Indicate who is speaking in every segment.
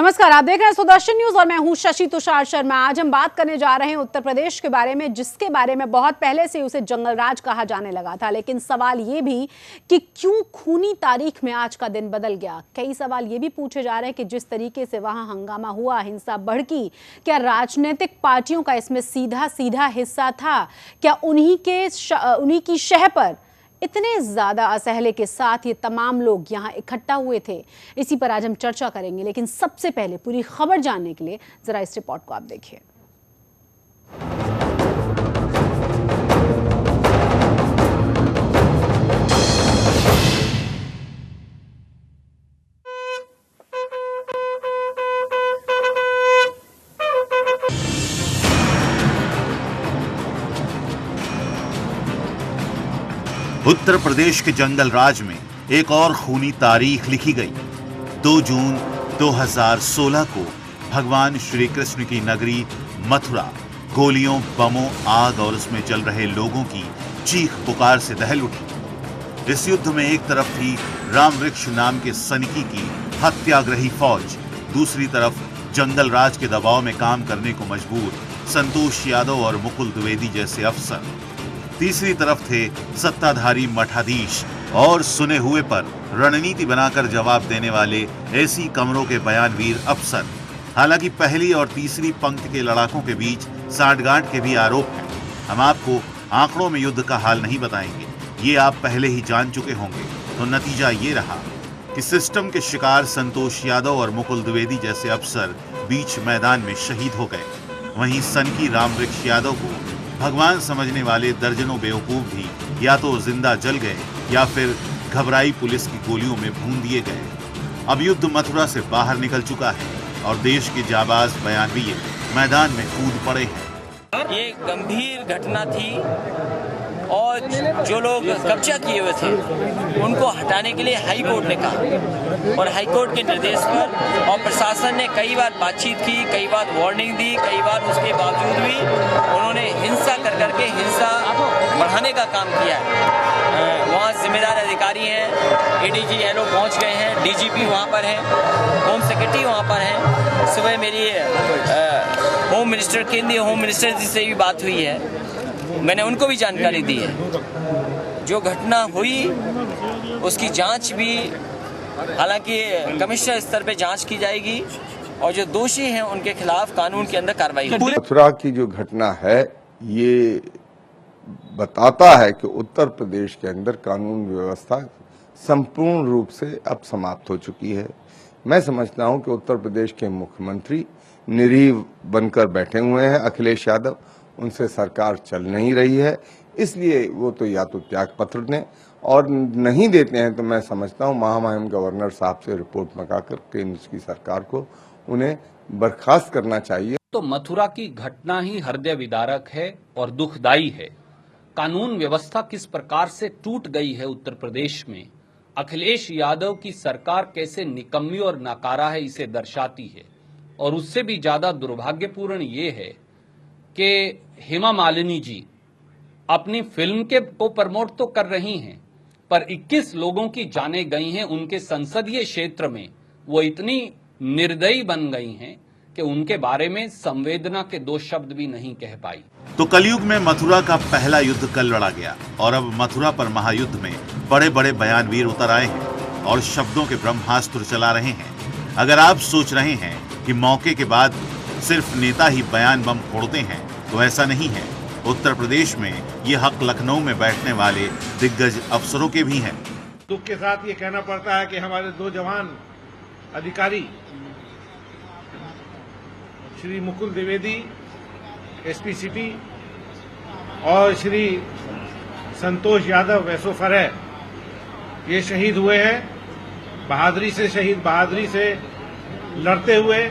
Speaker 1: नमस्कार, आप देख रहे हैं सुदर्शन न्यूज और मैं हूं शशि तुषार शर्मा। आज हम बात करने जा रहे हैं उत्तर प्रदेश के बारे में, जिसके बारे में बहुत पहले से उसे जंगल राज कहा जाने लगा था। लेकिन सवाल ये भी कि क्यों खूनी तारीख में आज का दिन बदल गया। कई सवाल ये भी पूछे जा रहे हैं कि जिस तरीके से वहां हंगामा हुआ, हिंसा भड़की, क्या राजनीतिक पार्टियों का इसमें सीधा सीधा हिस्सा था? क्या उन्हीं की शह पर इतने ज्यादा असहले के साथ ये तमाम लोग यहाँ इकट्ठा हुए थे? इसी पर आज हम चर्चा करेंगे। लेकिन सबसे पहले पूरी खबर जानने के लिए जरा इस रिपोर्ट को आप देखिए।
Speaker 2: उत्तर प्रदेश के जंगल राज में एक और खूनी तारीख लिखी गई। 2 जून 2016 को भगवान श्री कृष्ण की नगरी मथुरा गोलियों, बमों, आग और उसमें जल रहे लोगों की चीख पुकार से दहल उठी। इस युद्ध में एक तरफ थी राम वृक्ष नाम के सनकी की हत्याग्रही फौज, दूसरी तरफ जंगल राज के दबाव में काम करने को मजबूर संतोष यादव और मुकुल द्विवेदी जैसे अफसर, तीसरी तरफ थे सत्ताधारी मठाधीश और सुने हुए पर रणनीति बनाकर जवाब देने वाले ऐसी कमरों के बयानवीर अफसर। हालांकि पहली और तीसरी पंक्ति के लड़ाकों के बीच सांठगांठ के भी आरोप हैं। हम आपको आंकड़ों में युद्ध का हाल नहीं बताएंगे, ये आप पहले ही जान चुके होंगे। तो नतीजा ये रहा कि सिस्टम के शिकार संतोष यादव और मुकुल द्विवेदी जैसे अफसर बीच मैदान में शहीद हो गए। वहीं सनकी रामवृक्ष यादव को भगवान समझने वाले दर्जनों बेवकूफ भी या तो जिंदा जल गए या फिर घबराई पुलिस की गोलियों में भून दिए गए। अब युद्ध मथुरा से बाहर निकल चुका है और देश के जाबाज बयानवीर मैदान में कूद पड़े हैं।
Speaker 3: ये गंभीर घटना थी और जो लोग कब्जा किए हुए थे उनको हटाने के लिए हाई कोर्ट ने कहा और हाई कोर्ट के निर्देश पर और प्रशासन ने कई बार बातचीत की, कई बार वार्निंग दी, कई बार उसके बावजूद भी उन्होंने हिंसा करके हिंसा बढ़ाने का काम किया है। वहाँ जिम्मेदार अधिकारी हैं, एडीजी एलओ पहुँच गए हैं, डीजीपी वहाँ पर हैं, होम सेक्रेटरी वहाँ पर हैं। सुबह मेरी होम मिनिस्टर, केंद्रीय होम मिनिस्टर जी से भी बात हुई है, मैंने उनको भी जानकारी दी है। जो घटना हुई उसकी जांच भी, हालांकि कमिश्नर स्तर पे जांच की जाएगी और जो दोषी हैं उनके खिलाफ कानून के अंदर कार्रवाई होगी।
Speaker 4: मथुरा की जो घटना है ये बताता है कि उत्तर प्रदेश के अंदर कानून व्यवस्था संपूर्ण रूप से अब समाप्त हो चुकी है। मैं समझता हूं कि उत्तर प्रदेश के मुख्यमंत्री निरीह बनकर बैठे हुए हैं अखिलेश यादव, उनसे सरकार चल नहीं रही है, इसलिए वो तो या तो त्याग पत्र दें और नहीं देते हैं तो मैं समझता हूं महामहिम गवर्नर साहब से रिपोर्ट मंगाकर केंद्र की सरकार को उन्हें बर्खास्त करना चाहिए।
Speaker 5: तो मथुरा की घटना ही हृदय विदारक है और दुखदाई है। कानून व्यवस्था किस प्रकार से टूट गई है उत्तर प्रदेश में, अखिलेश यादव की सरकार कैसे निकम्मी और नाकारा है इसे दर्शाती है। और उससे भी ज्यादा दुर्भाग्यपूर्ण ये है कि हेमा मालिनी जी अपनी फिल्म को प्रमोट तो कर रही हैं, पर 21 लोगों की जानें गई हैं उनके संसदीय क्षेत्र में। वो इतनी निर्दयी बन गई हैं कि उनके बारे में संवेदना के 2 शब्द भी नहीं कह पाई।
Speaker 2: तो कलयुग में मथुरा का पहला युद्ध कल लड़ा गया और अब मथुरा पर महायुद्ध में बड़े बड़े बयानवीर उतर आए हैं और शब्दों के ब्रह्मास्त्र चला रहे हैं। अगर आप सोच रहे हैं कि मौके के बाद सिर्फ नेता ही बयान बम फोड़ते हैं, तो ऐसा नहीं है। उत्तर प्रदेश में ये हक लखनऊ में बैठने वाले दिग्गज अफसरों के भी हैं।
Speaker 6: दुख के साथ ये कहना पड़ता है कि हमारे 2 जवान अधिकारी श्री मुकुल द्विवेदी एसपी सिटी और श्री संतोष यादव एसओ है, ये शहीद हुए हैं। बहादुरी से लड़ते हुए,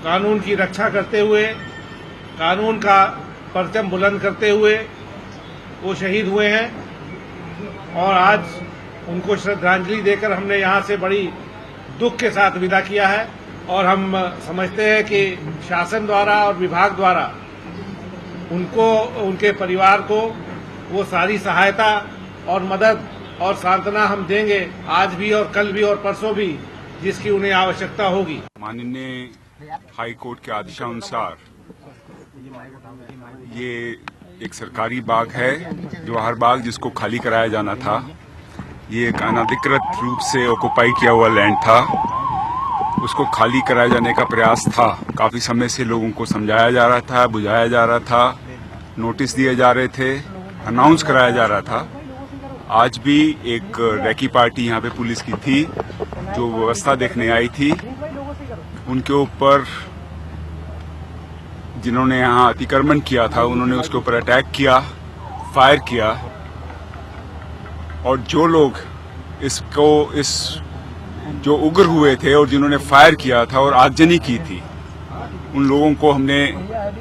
Speaker 6: कानून की रक्षा करते हुए, कानून का परचम बुलंद करते हुए वो शहीद हुए हैं और आज उनको श्रद्धांजलि देकर हमने यहाँ से बड़ी दुख के साथ विदा किया है। और हम समझते हैं कि शासन द्वारा और विभाग द्वारा उनको, उनके परिवार को वो सारी सहायता और मदद और सांत्वना हम देंगे, आज भी और कल भी और परसों भी, जिसकी उन्हें आवश्यकता होगी।
Speaker 7: माननीय हाई कोर्ट के आदेशानुसार ये एक सरकारी बाग है, जवाहर बाग, जिसको खाली कराया जाना था। ये एक अनधिकृत रूप से ऑक्युपाई किया हुआ लैंड था, उसको खाली कराए जाने का प्रयास था। काफी समय से लोगों को समझाया जा रहा था, बुझाया जा रहा था, नोटिस दिए जा रहे थे, अनाउंस कराया जा रहा था। आज भी एक रैकी पार्टी यहाँ पे पुलिस की थी जो व्यवस्था देखने आई थी। उनके ऊपर जिन्होंने यहाँ अतिक्रमण किया था, उन्होंने उसके ऊपर अटैक किया, फायर किया, और जो लोग जो उग्र हुए थे और जिन्होंने फायर किया था और आगजनी की थी, उन लोगों को हमने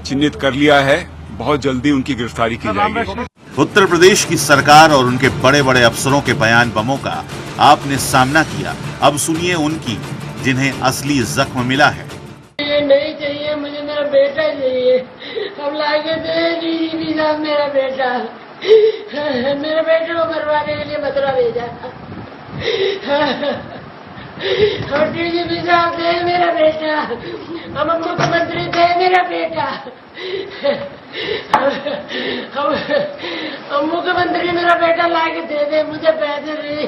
Speaker 7: चिन्हित कर लिया है। बहुत जल्दी उनकी गिरफ्तारी की जाएगी।
Speaker 2: उत्तर प्रदेश की सरकार और उनके बड़े बड़े अफसरों के बयान बमों का आपने सामना किया। अब सुनिए उनकी, जिन्हें असली जख्म मिला है।
Speaker 8: ये नहीं चाहिए मुझे, मेरा बेटा चाहिए। अब लाके दे साहब, मेरा बेटा, मेरे बेटे को मरवाने के लिए मथुरा भेजा था। और डीजीपी साहब थे मेरा बेटा, हम मुख्यमंत्री थे मेरा बेटा, हम मुख्यमंत्री मेरा बेटा लाके दे मुझे पैसे नहीं।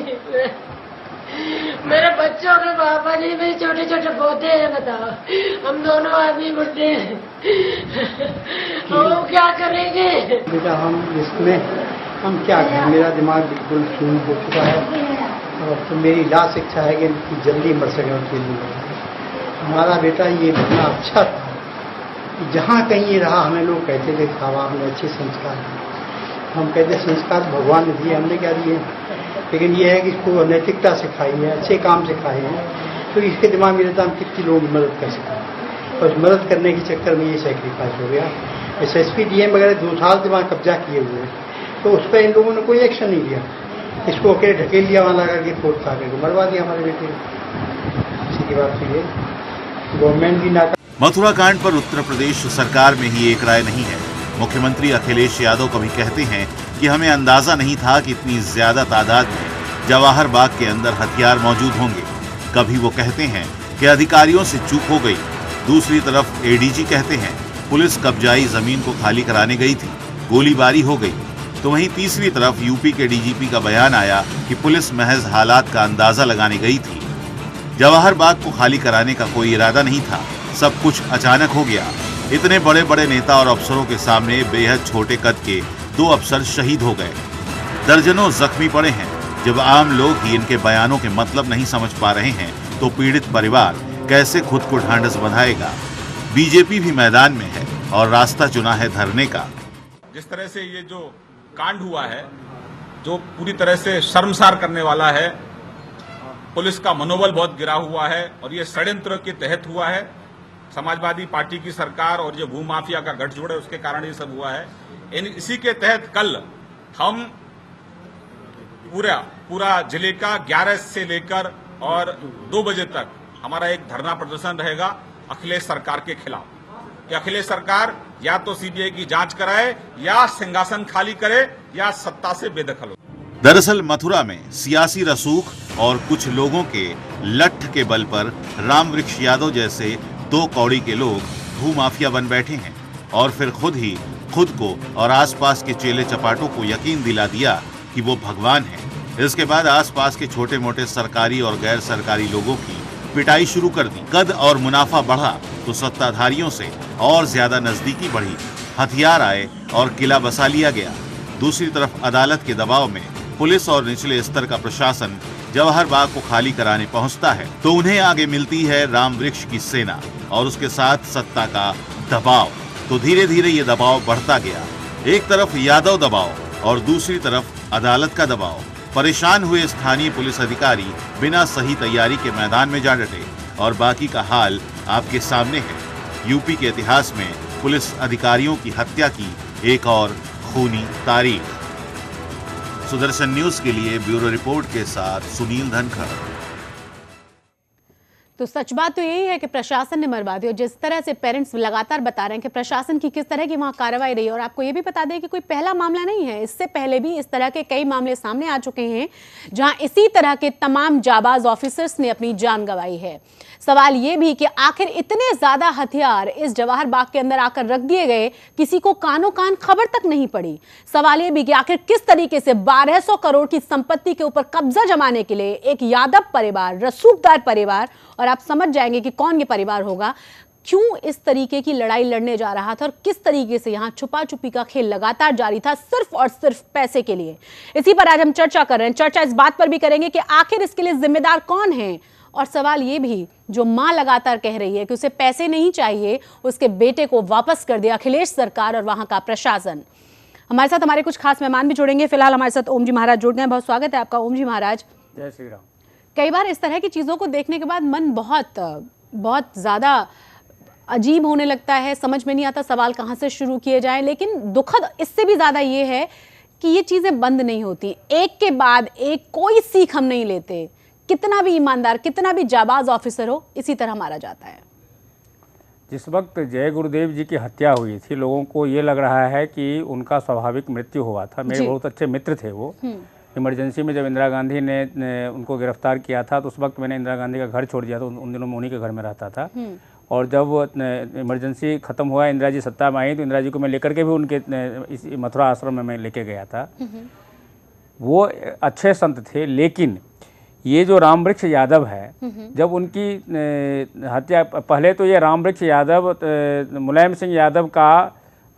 Speaker 8: मेरे बच्चों के पापा जी, मेरे छोटे छोटे पोते हैं, बताओ, हम दोनों आदमी बुढ़े हैं, हम क्या करेंगे?
Speaker 9: बेटा हम इसमें हम क्या करें, मेरा दिमाग बिल्कुल शून्य हो चुका है। और तो मेरी लास्ट इच्छा है कि जल्दी मर सके उसके लिए। हमारा बेटा ये इतना अच्छा था कि जहाँ कहीं ये रहा, हमें लोग कहते थे खावा में अच्छे संस्कार, हम कहते संस्कार भगवान ने दिए, हमने क्या दिए, लेकिन ये है कि इसको नैतिकता सिखाई है, अच्छे काम सिखाए हैं, तो इसके दिमाग में रहता हम कितनी लोगों की मदद कर सकें। और मदद करने के चक्कर में ये सेक्रीफाइस हो गया। SSP DM वगैरह 2 साल से वहाँ कब्जा किए हुए, तो उस पर इन लोगों ने कोई एक्शन नहीं लिया। इसको अकेले ढकेल दिया, वहाँ लगा के फोर्स खा के मरवा दिया हमारे बेटे। इसी की बात हुई है, गवर्नमेंट भी ना।
Speaker 2: मथुरा कांड पर उत्तर प्रदेश सरकार में ही एक राय नहीं है। मुख्यमंत्री अखिलेश यादव कभी कहते हैं कि हमें अंदाजा नहीं था कि इतनी ज्यादा तादाद में जवाहर बाग के अंदर हथियार मौजूद होंगे। कभी वो कहते हैं कि अधिकारियों से चूक हो गई। दूसरी तरफ ADG कहते हैं पुलिस कब्जाई जमीन को खाली कराने गई थी, गोलीबारी हो गई। तो वहीं तीसरी तरफ यूपी के DGP का बयान आया कि पुलिस महज हालात का अंदाजा लगाने गई थी। जवाहर बाग को खाली कराने का कोई इरादा नहीं था, सब कुछ अचानक हो गया। इतने बड़े बड़े नेता और अफसरों के सामने बेहद छोटे कद के 2 अफसर शहीद हो गए, दर्जनों जख्मी पड़े हैं। जब आम लोग ही इनके बयानों के मतलब नहीं समझ पा रहे हैं, तो पीड़ित परिवार कैसे खुद को ढांढस बंधाएगा? बीजेपी भी मैदान में है और रास्ता चुना है धरने का।
Speaker 7: जिस तरह से ये जो कांड हुआ है, जो पूरी तरह से शर्मसार करने वाला है, पुलिस का मनोबल बहुत गिरा हुआ है और ये षड्यंत्र के तहत हुआ है। समाजवादी पार्टी की सरकार और जो भूमाफिया का गठजोड़ है, उसके कारण ये सब हुआ है। इसी के तहत कल हम पूरा जिले का 11 से लेकर और 2 बजे तक हमारा एक धरना प्रदर्शन रहेगा अखिलेश सरकार के खिलाफ, कि अखिलेश सरकार या तो CBI की जांच कराए, या सिंहासन खाली करे, या सत्ता से बेदखल हो।
Speaker 2: दरअसल मथुरा में सियासी रसूख और कुछ लोगों के लठ के बल पर रामवृक्ष यादव जैसे 2 कौड़ी के लोग भूमाफिया बन बैठे हैं और फिर खुद को और आसपास के चेले चपाटों को यकीन दिला दिया कि वो भगवान है। इसके बाद आसपास के छोटे मोटे सरकारी और गैर सरकारी लोगों की पिटाई शुरू कर दी। कद और मुनाफा बढ़ा तो सत्ताधारियों से और ज्यादा नजदीकी बढ़ी, हथियार आए और किला बसा लिया गया। दूसरी तरफ अदालत के दबाव में पुलिस और निचले स्तर का प्रशासन जवाहर बाग को खाली कराने पहुंचता है, तो उन्हें आगे मिलती है रामवृक्ष की सेना और उसके साथ सत्ता का दबाव। तो धीरे धीरे ये दबाव बढ़ता गया, एक तरफ यादव दबाव और दूसरी तरफ अदालत का दबाव। परेशान हुए स्थानीय पुलिस अधिकारी बिना सही तैयारी के मैदान में जा डटे और बाकी का हाल आपके सामने है। यूपी के इतिहास में पुलिस अधिकारियों की हत्या की एक और खूनी तारीख। सुदर्शन न्यूज के लिए ब्यूरो रिपोर्ट के साथ सुनील धनखड़।
Speaker 1: तो सच बात तो यही है कि प्रशासन ने मरवा दी, और जिस तरह से पेरेंट्स लगातार बता रहे हैं कि प्रशासन की किस तरह की वहां कार्रवाई रही है। और आपको ये भी बता दें कि कोई पहला मामला नहीं है, इससे पहले भी इस तरह के कई मामले सामने आ चुके हैं जहां इसी तरह के तमाम जाबाज ऑफिसर्स ने अपनी जान गंवाई है। सवाल ये भी कि आखिर इतने ज्यादा हथियार इस जवाहर बाग के अंदर आकर रख दिए गए, किसी को कानो कान खबर तक नहीं पड़ी। सवाल ये भी कि आखिर किस तरीके से 1200 करोड़ की संपत्ति के ऊपर कब्जा जमाने के लिए एक यादव परिवार, रसूखदार परिवार, और आप समझ जाएंगे कि कौन ये परिवार होगा, क्यों इस तरीके की लड़ाई लड़ने जा रहा था और किस तरीके से यहां छुपा छुपी का खेल लगातार जारी था सिर्फ और सिर्फ पैसे के लिए। इसी पर आज हम चर्चा कर रहे हैं। चर्चा इस बात पर भी करेंगे कि आखिर इसके लिए जिम्मेदार कौन है, और सवाल ये भी जो मां लगातार कह रही है कि उसे पैसे नहीं चाहिए, उसके बेटे को वापस कर दिया अखिलेश सरकार और वहां का प्रशासन। हमारे साथ हमारे कुछ खास मेहमान भी जुड़ेंगे। फिलहाल हमारे साथ ओम जी महाराज जुड़ गए। बहुत स्वागत है आपका ओम जी महाराज।
Speaker 10: जय श्री राम।
Speaker 1: कई बार इस तरह की चीज़ों को देखने के बाद मन बहुत ज़्यादा अजीब होने लगता है, समझ में नहीं आता सवाल कहाँ से शुरू किए जाएं। लेकिन दुखद इससे भी ज़्यादा ये है कि ये चीज़ें बंद नहीं होती, एक के बाद एक कोई सीख हम नहीं लेते। कितना भी ईमानदार, कितना भी जाबाज ऑफिसर हो, इसी तरह मारा जाता है।
Speaker 10: जिस वक्त जय गुरुदेव जी की हत्या हुई थी, लोगों को ये लग रहा है कि उनका स्वाभाविक मृत्यु हुआ था। मेरे बहुत अच्छे मित्र थे वो। इमरजेंसी में जब इंदिरा गांधी ने उनको गिरफ्तार किया था, तो उस वक्त मैंने इंदिरा गांधी का घर छोड़ दिया था। उन दिनों मैं उन्हीं के घर में रहता था। और जब इमरजेंसी ख़त्म हुआ, इंदिरा जी सत्ता में आई, तो इंदिरा जी को मैं लेकर के भी उनके इस मथुरा आश्रम में मैं लेके गया था। वो अच्छे संत थे, लेकिन ये जो रामवृक्ष यादव है, जब उनकी हत्या, पहले तो ये रामवृक्ष यादव मुलायम सिंह यादव का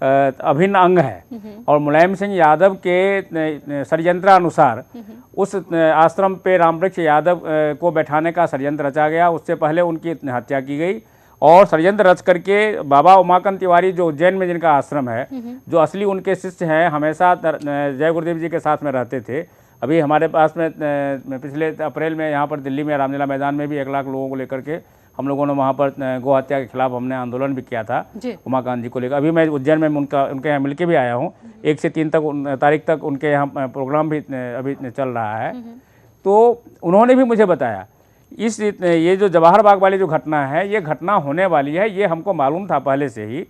Speaker 10: अभिन्न अंग है, और मुलायम सिंह यादव के षड्यंत्रानुसार उस आश्रम पे रामवृक्ष यादव को बैठाने का षड्यंत्र रचा गया। उससे पहले उनकी हत्या की गई, और षड्यंत्र रच करके बाबा उमाकांत तिवारी जो उज्जैन में जिनका आश्रम है, जो असली उनके शिष्य हैं, हमेशा जय गुरुदेव जी के साथ में रहते थे। अभी हमारे पास में पिछले अप्रैल में यहाँ पर दिल्ली में रामलीला मैदान में भी 1 लाख लोगों को लेकर के हम लोगों ने वहाँ पर गौ हत्या के खिलाफ हमने आंदोलन भी किया था उमाकांत जी को लेकर। अभी मैं उज्जैन में उनके यहाँ मिलके भी आया हूँ। 1 से 3 तारीख तक उनके यहाँ प्रोग्राम भी अभी चल रहा है। तो उन्होंने भी मुझे बताया ये जो जवाहर बाग वाली जो घटना है, ये घटना होने वाली है, ये हमको मालूम था पहले से ही।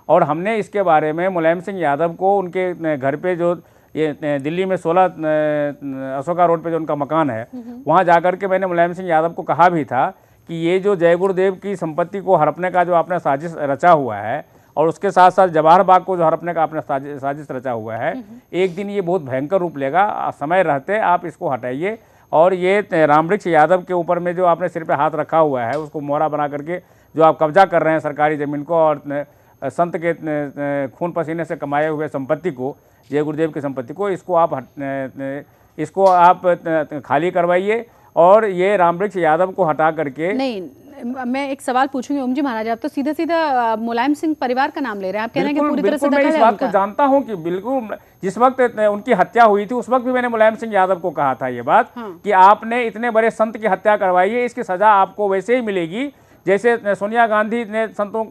Speaker 10: और हमने इसके बारे में मुलायम सिंह यादव को उनके घर पे जो ये दिल्ली में 16 अशोका रोड पे जो उनका मकान है, वहाँ जाकर के मैंने मुलायम सिंह यादव को कहा भी था कि ये जो जय गुरुदेव की संपत्ति को हड़पने का जो आपने साजिश रचा हुआ है, और उसके साथ साथ जवाहर बाग को जो हड़पने का आपने साजिश रचा हुआ है, एक दिन ये बहुत भयंकर रूप लेगा। समय रहते आप इसको हटाइए, और ये रामवृक्ष यादव के ऊपर में जो आपने सिर पे हाथ रखा हुआ है, उसको मोहरा बना करके जो आप कब्जा कर रहे हैं सरकारी ज़मीन को, और संत के खून पसीने से कमाए हुए संपत्ति को, जय गुरुदेव की संपत्ति को, इसको आप खाली करवाइए, और ये रामवृक्ष यादव को हटा करके।
Speaker 1: नहीं, मैं एक सवाल पूछूंगी ओम जी महाराज, आप तो सीधा सीधा मुलायम सिंह परिवार का नाम ले रहे हैं। आप कह रहे हैं कि पूरी तरह से दखल है।
Speaker 10: मैं इस बात को जानता हूं कि बिल्कुल जिस वक्त उनकी हत्या हुई थी, उस वक्त भी मैंने मुलायम सिंह यादव को कहा था ये बात, कि आपने इतने बड़े संत की हत्या करवाई है, इसकी सजा आपको वैसे ही मिलेगी जैसे सोनिया गांधी ने संतों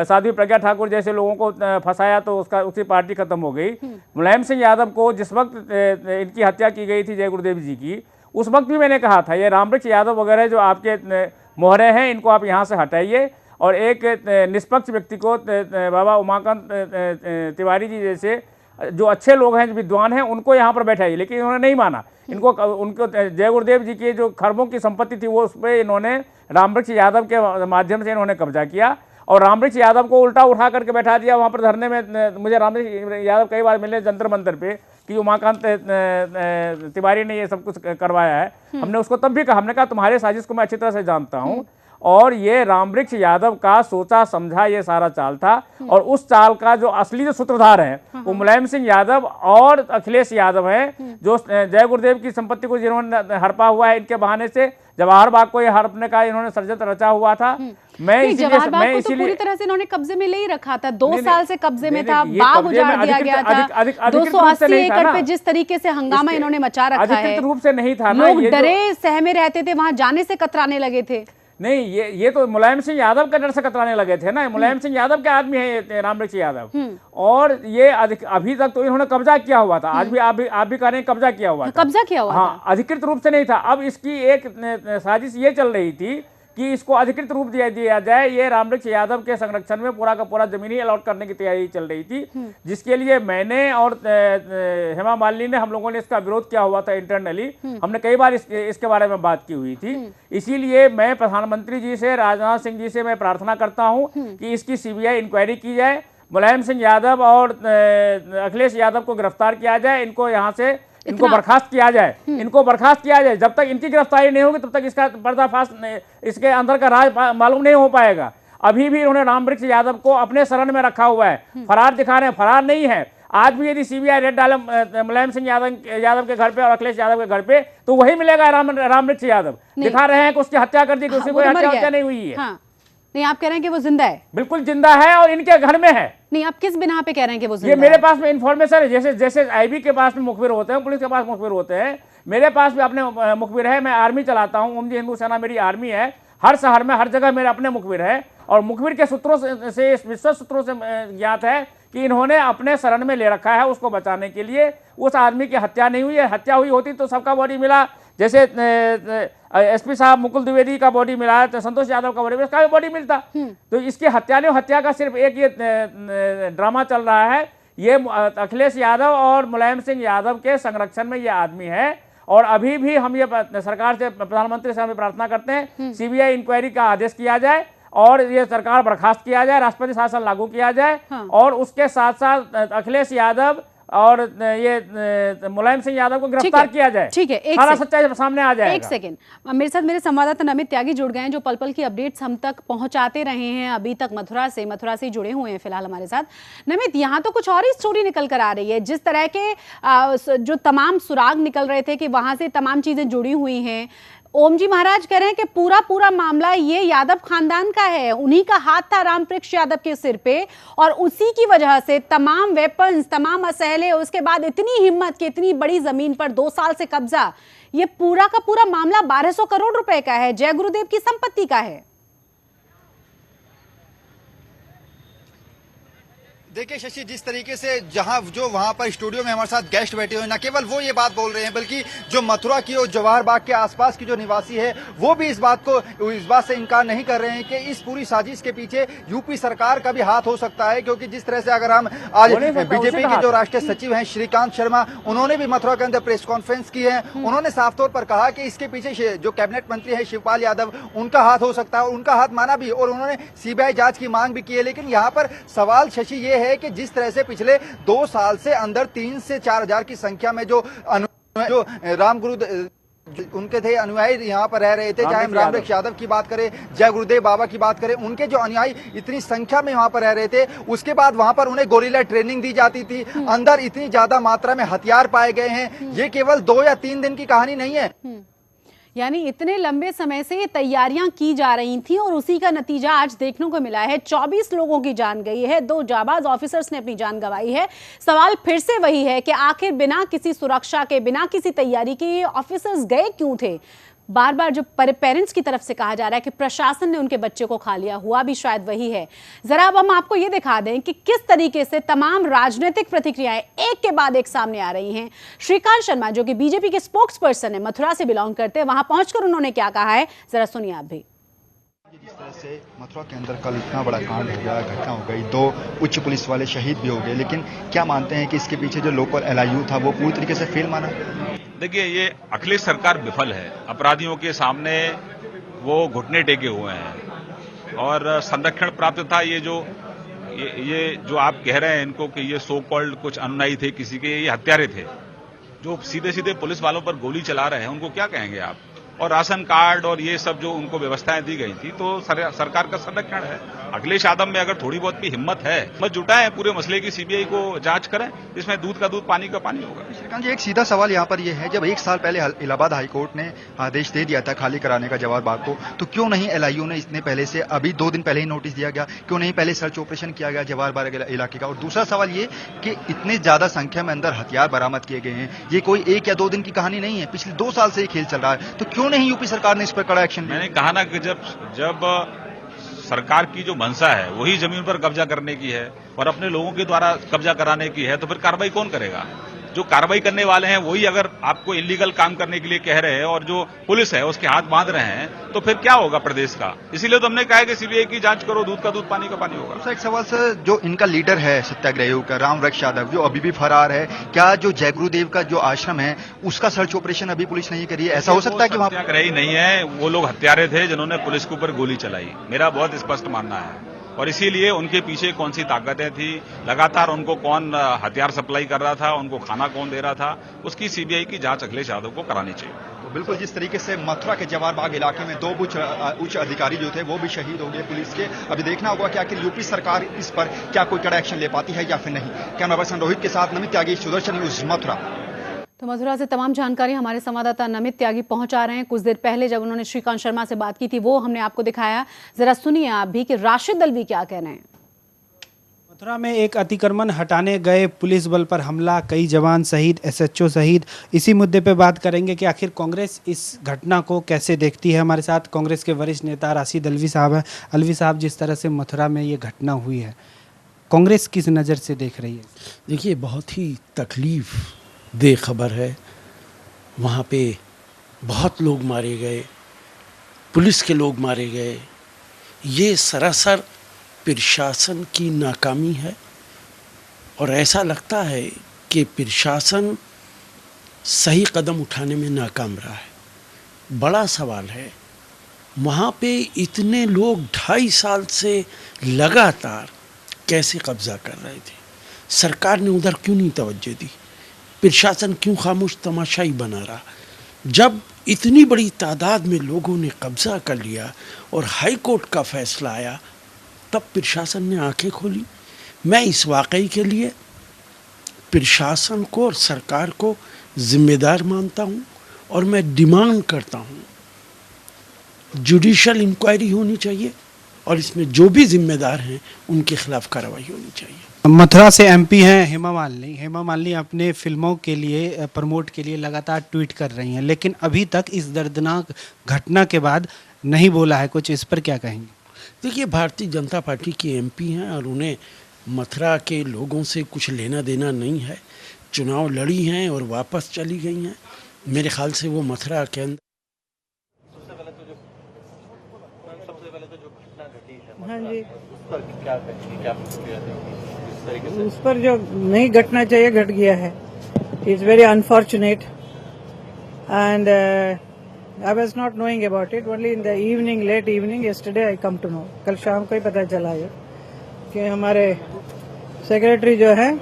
Speaker 10: साध्वी प्रज्ञा ठाकुर जैसे लोगों को फंसाया तो उसकी पार्टी खत्म हो गई। मुलायम सिंह यादव को जिस वक्त इनकी हत्या की गई थी जय गुरुदेव जी की, उस वक्त भी मैंने कहा था ये रामवृक्ष यादव वगैरह जो आपके मोहरे हैं, इनको आप यहाँ से हटाइए, और एक निष्पक्ष व्यक्ति को बाबा उमाकांत तिवारी जी जैसे जो अच्छे लोग हैं, जो विद्वान हैं, उनको यहाँ पर बैठाइए। लेकिन इन्होंने नहीं माना। उनको जय गुरुदेव जी की जो खरबों की संपत्ति थी, वो उस पर इन्होंने रामवृक्ष यादव के माध्यम से इन्होंने कब्जा किया, और रामवृक्ष यादव को उल्टा उठा करके बैठा दिया वहाँ पर धरने में। मुझे रामवृक्ष यादव कई बार मिले जंतर मंतर पे कि उमाकांत तिवारी ने ये सब कुछ करवाया है। हमने उसको तब भी कहा, हमने कहा तुम्हारे साजिश को मैं अच्छी तरह से जानता हूँ, और ये रामवृक्ष यादव का सोचा समझा ये सारा चाल था, और उस चाल का जो असली जो सूत्रधार है वो मुलायम सिंह यादव और अखिलेश यादव हैं, जो जय गुरुदेव की संपत्ति को जिन्होंने हड़पा हुआ है। इनके बहाने से जवाहर बाग को ये हड़पने का इन्होंने षड्यंत्र रचा हुआ था।
Speaker 1: जवाहर बाग को तो पूरी तरह से इन्होंने कब्जे में ले ही रखा था, 2 साल से कब्जे में था, बाग उजाड़ दिया गया था, 280 एकड़ पे जिस तरीके से हंगामा इन्होंने मचा रखा है,
Speaker 10: अधिकृत रूप से नहीं था।
Speaker 1: लोग डरे सहमे रहते थे, वहां जाने से कतराने लगे थे।
Speaker 10: नहीं, ये तो मुलायम सिंह यादव के डर से कतराने लगे थे ना। मुलायम सिंह यादव के आदमी है रामवृक्ष यादव, और ये अभी तक तो इन्होंने कब्जा किया हुआ था। आज भी आप भी कह रहे हैं कब्जा किया हुआ था।
Speaker 1: कब्जा किया हुआ
Speaker 10: हाँ, अधिकृत रूप से नहीं था। अब इसकी एक साजिश ये चल रही थी कि इसको अधिकृत रूप दिया जाए। ये रामवृक्ष यादव के संरक्षण में पूरा का पूरा जमीन ही अलॉट करने की तैयारी चल रही थी, जिसके लिए मैंने और हेमा मालिनी ने, हम लोगों ने इसका विरोध किया हुआ था इंटरनली। हमने कई बार इसके बारे में बात की हुई थी। इसीलिए मैं प्रधानमंत्री जी से, राजनाथ सिंह जी से मैं प्रार्थना करता हूं कि इसकी सीबीआई इंक्वायरी की जाए, मुलायम सिंह यादव और अखिलेश यादव को गिरफ्तार किया जाए, इनको यहाँ से इनको बर्खास्त किया जाए, इनको बर्खास्त किया जाए। जब तक इनकी गिरफ्तारी नहीं होगी तब तक इसका पर्दाफाश, इसके अंदर का राज मालूम नहीं हो पाएगा। अभी भी उन्होंने रामवृक्ष यादव को अपने शरण में रखा हुआ है, फरार दिखा रहे हैं, फरार नहीं है। आज भी यदि सीबीआई रेड डाले मुलायम सिंह यादव के घर पे और अखिलेश यादव के घर पे, तो वही मिलेगा रामवृक्ष यादव। दिखा रहे हैं कि उसकी हत्या कर दी, उसकी कोई हत्या नहीं हुई है।
Speaker 1: नहीं, आप कह रहे हैं कि वो जिंदा है?
Speaker 10: बिल्कुल जिंदा है और इनके घर में है।
Speaker 1: नहीं, आप किस बिना पे कह रहे हैं कि वो जिंदा
Speaker 10: ये मेरे पास में इन्फॉर्मेशन है। जैसे आईबी के पास में मुखबिर होते हैं, पुलिस के पास मुखबिर होते हैं, मेरे पास भी अपने मुखबिर है। मैं आर्मी चलाता हूँ, ओमजी हिंदू सेना मेरी आर्मी है। हर शहर में, हर जगह मेरे अपने मुखबिर है, और मुखबिर के सूत्रों से विश्वस्त सूत्रों से ज्ञात है कि इन्होंने अपने शरण में ले रखा है उसको बचाने के लिए। उस आदमी की हत्या नहीं हुई है। हत्या हुई होती तो सबका बॉडी मिला, जैसे एसपी साहब मुकुल द्विवेदी का बॉडी मिला, तो संतोष यादव का बॉडी मिला, उसका भी बॉडी मिलता। तो इसकी हत्या नहीं, हत्या का सिर्फ एक ये ड्रामा चल रहा है। ये अखिलेश यादव और मुलायम सिंह यादव के संरक्षण में ये आदमी है। और अभी भी हम ये सरकार से, प्रधानमंत्री से हम प्रार्थना करते हैं, सीबीआई इंक्वायरी का आदेश किया जाए और ये सरकार बर्खास्त किया जाए, राष्ट्रपति शासन लागू किया जाए। और उसके साथ साथ अखिलेश यादव और ये मुलायम सिंह यादव को गिरफ्तार किया जाए।
Speaker 1: ठीक है,
Speaker 10: सारा सच्चाई सामने आ जाएगा।
Speaker 1: एक सेकंड, मेरे साथ मेरे संवाददाता नमित त्यागी जुड़ गए हैं, जो पल पल की अपडेट्स हम तक पहुंचाते रहे हैं अभी तक। मथुरा से जुड़े हुए हैं फिलहाल हमारे साथ। नमित, यहाँ तो कुछ और ही स्टोरी निकल कर आ रही है। जिस तरह के जो तमाम सुराग निकल रहे थे कि वहां से तमाम चीजें जुड़ी हुई हैं, ओमजी महाराज कह रहे हैं कि पूरा मामला ये यादव खानदान का है, उन्हीं का हाथ था रामवृक्ष यादव के सिर पे, और उसी की वजह से तमाम वेपन्स, तमाम असहले, उसके बाद इतनी हिम्मत कि इतनी बड़ी जमीन पर 2 साल से कब्जा, ये पूरा का पूरा मामला 1200 करोड़ रुपए का है, जय गुरुदेव की संपत्ति का है।
Speaker 11: देखिए शशि, जिस तरीके से वहां पर स्टूडियो में हमारे साथ गेस्ट बैठे हुए, न केवल वो ये बात बोल रहे हैं, बल्कि जो मथुरा की और जवाहर बाग के आसपास की जो निवासी है, वो भी इस बात से इनकार नहीं कर रहे हैं कि इस पूरी साजिश के पीछे यूपी सरकार का भी हाथ हो सकता है। क्योंकि जिस तरह से अगर हम आज बीजेपी के जो राष्ट्रीय सचिव हैं श्रीकांत शर्मा, उन्होंने भी मथुरा के अंदर प्रेस कॉन्फ्रेंस की है। उन्होंने साफ तौर पर कहा कि इसके पीछे जो कैबिनेट मंत्री है शिवपाल यादव, उनका हाथ हो सकता है, उनका हाथ माना भी, और उन्होंने सीबीआई जांच की मांग भी की है। लेकिन यहाँ पर सवाल शशि ये है कि जिस तरह से पिछले 2 साल से अंदर 3 से 4 हजार की संख्या में जो रामगुरु उनके थे अनुयायी यहाँ पर रह रहे थे, चाहे हम रामवृक्ष यादव की बात करें, जय गुरुदेव बाबा की बात करें, उनके जो अनुयायी इतनी संख्या में वहाँ पर रह रहे थे, उसके बाद वहाँ पर उन्हें गोरिल्ला ट्रेनिंग दी जाती थी, अंदर इतनी ज्यादा मात्रा में हथियार पाए गए हैं। ये केवल 2 या 3 दिन की कहानी नहीं है।
Speaker 1: यानी इतने लंबे समय से ये तैयारियां की जा रही थी और उसी का नतीजा आज देखने को मिला है। 24 लोगों की जान गई है, 2 जाबाज ऑफिसर्स ने अपनी जान गंवाई है। सवाल फिर से वही है कि आखिर बिना किसी सुरक्षा के, बिना किसी तैयारी के ये ऑफिसर्स गए क्यों थे? बार बार जो पेरेंट्स की तरफ से कहा जा रहा है कि प्रशासन ने उनके बच्चे को खा लिया, हुआ भी शायद वही है। जरा अब हम आपको ये दिखा दें कि किस तरीके से तमाम राजनीतिक प्रतिक्रियाएं एक के बाद एक सामने आ रही हैं। श्रीकांत शर्मा, जो कि बीजेपी के स्पोक्स पर्सन है, मथुरा से बिलोंग करते हैं, वहां पहुंचकर उन्होंने क्या कहा है, जरा सुनिए आप भी।
Speaker 11: जिस तरह से मथुरा के अंदर कल इतना बड़ा कांड हो गया, घटना हो गई, 2 उच्च पुलिस वाले शहीद भी हो गए, लेकिन क्या मानते हैं कि इसके पीछे जो लोकल एलआईयू था वो पूरी तरीके से फेल माना?
Speaker 7: देखिए, ये अखिलेश सरकार विफल है। अपराधियों के सामने वो घुटने टेके हुए हैं और संरक्षण प्राप्त था। ये जो आप कह रहे हैं इनको कि ये सो कॉल्ड कुछ अनुयायी थे किसी के, ये हत्यारे थे जो सीधे सीधे पुलिस वालों पर गोली चला रहे हैं, उनको क्या कहेंगे आप? और राशन कार्ड और ये सब जो उनको व्यवस्थाएं दी गई थी, तो सरकार का संरक्षण है। अखिलेश यादव में अगर थोड़ी बहुत भी हिम्मत है, मत जुटाएं, पूरे मसले की सीबीआई को जांच करें, इसमें दूध का दूध पानी का पानी होगा।
Speaker 11: श्रीकांत जी, एक सीधा सवाल यहाँ पर यह है, जब 1 साल पहले इलाहाबाद हाईकोर्ट ने आदेश दे दिया था खाली कराने का जवाहर बाग को, तो क्यों नहीं एलआईयू ने इतने पहले से, अभी 2 दिन पहले ही नोटिस दिया गया, क्यों नहीं पहले सर्च ऑपरेशन किया गया जवाहर बाग इलाके का? और दूसरा सवाल ये कि इतने ज्यादा संख्या में अंदर हथियार बरामद किए गए हैं, ये कोई 1 या 2 दिन की कहानी नहीं है, पिछले 2 साल से ये खेल चल रहा है, तो क्यों नहीं यूपी सरकार ने इस पर कड़ा एक्शन?
Speaker 7: मैंने कहा ना कि जब सरकार की जो मंशा है वही जमीन पर कब्जा करने की है और अपने लोगों के द्वारा कब्जा कराने की है, तो फिर कार्रवाई कौन करेगा? जो कार्रवाई करने वाले हैं वही अगर आपको इलीगल काम करने के लिए कह रहे हैं और जो पुलिस है उसके हाथ बांध रहे हैं, तो फिर क्या होगा प्रदेश का। इसीलिए तो हमने कहा है कि सीबीआई की जांच करो, दूध का दूध पानी का पानी होगा।
Speaker 11: दूसरा एक सवाल सर, जो इनका लीडर है सत्याग्रहियों का रामवृक्ष यादव, जो अभी भी फरार है, क्या जो जय गुरुदेव का जो आश्रम है उसका सर्च ऑपरेशन अभी पुलिस नहीं करी है? ऐसा हो सकता है कि वहां
Speaker 7: सत्याग्रही नहीं है, वो लोग हत्यारे थे जिन्होंने पुलिस के ऊपर गोली चलाई, मेरा बहुत स्पष्ट मानना है। और इसीलिए उनके पीछे कौन सी ताकतें थी, लगातार उनको कौन हथियार सप्लाई कर रहा था, उनको खाना कौन दे रहा था, उसकी सीबीआई की जांच अखिलेश यादव को करानी चाहिए।
Speaker 11: तो बिल्कुल जिस तरीके से मथुरा के जवाहर बाग इलाके में 2 उच्च अधिकारी जो थे वो भी शहीद हो गए पुलिस के। अभी देखना होगा कि आखिर यूपी सरकार इस पर क्या कोई कड़ा एक्शन ले पाती है या फिर नहीं। कैमरा पर्सन रोहित के साथ नमित त्यागी, सुदर्शन न्यूज, मथुरा।
Speaker 1: तो मथुरा से तमाम जानकारी हमारे संवाददाता नमित त्यागी पहुंचा रहे हैं। कुछ देर पहले जब उन्होंने श्रीकांत शर्मा से बात की थी वो हमने आपको दिखाया, जरा सुनिए आप भी कि राशिद दलवी क्या कह रहे हैं।
Speaker 12: मथुरा में एक अतिक्रमण हटाने गए पुलिस बल पर हमला, कई जवान शहीद, एसएचओ शहीद। इसी मुद्दे पे बात करेंगे कि आखिर कांग्रेस इस घटना को कैसे देखती है। हमारे साथ कांग्रेस के वरिष्ठ नेता राशिद अलवी साहब हैं। अलवी साहब, जिस तरह से मथुरा में ये घटना हुई है, कांग्रेस किस नज़र से देख रही है?
Speaker 13: देखिए, बहुत ही तकलीफ दे खबर है। वहाँ पे बहुत लोग मारे गए, पुलिस के लोग मारे गए। ये सरासर प्रशासन की नाकामी है और ऐसा लगता है कि प्रशासन सही कदम उठाने में नाकाम रहा है। बड़ा सवाल है, वहाँ पे इतने लोग 2.5 साल से लगातार कैसे कब्जा कर रहे थे? सरकार ने उधर क्यों नहीं तवज्जो दी? प्रशासन क्यों खामोश तमाशाई बना रहा? जब इतनी बड़ी तादाद में लोगों ने कब्जा कर लिया और हाई कोर्ट का फैसला आया, तब प्रशासन ने आंखें खोली। मैं इस वाकई के लिए प्रशासन को और सरकार को जिम्मेदार मानता हूं और मैं डिमांड करता हूं जुडिशियल इंक्वायरी होनी चाहिए और इसमें जो भी जिम्मेदार हैं उनके खिलाफ कार्रवाई होनी चाहिए।
Speaker 12: मथुरा से एमपी हैं हेमा मालिनी। हेमा मालिनी अपने फिल्मों के लिए प्रमोट के लिए लगातार ट्वीट कर रही हैं, लेकिन अभी तक इस दर्दनाक घटना के बाद नहीं बोला है कुछ। इस पर क्या कहेंगे?
Speaker 13: देखिए, भारतीय जनता पार्टी की एमपी हैं और उन्हें मथुरा के लोगों से कुछ लेना देना नहीं है। चुनाव लड़ी हैं और वापस चली गई हैं। मेरे ख्याल से वो मथुरा के अंदर
Speaker 14: हाँ जी, उस पर जो नहीं घटना चाहिए घट गया है। It's very unfortunate and I was not knowing about it. Only in the evening, late evening, yesterday I come to know. कल शाम को ही पता चला है कि हमारे सेक्रेटरी जो है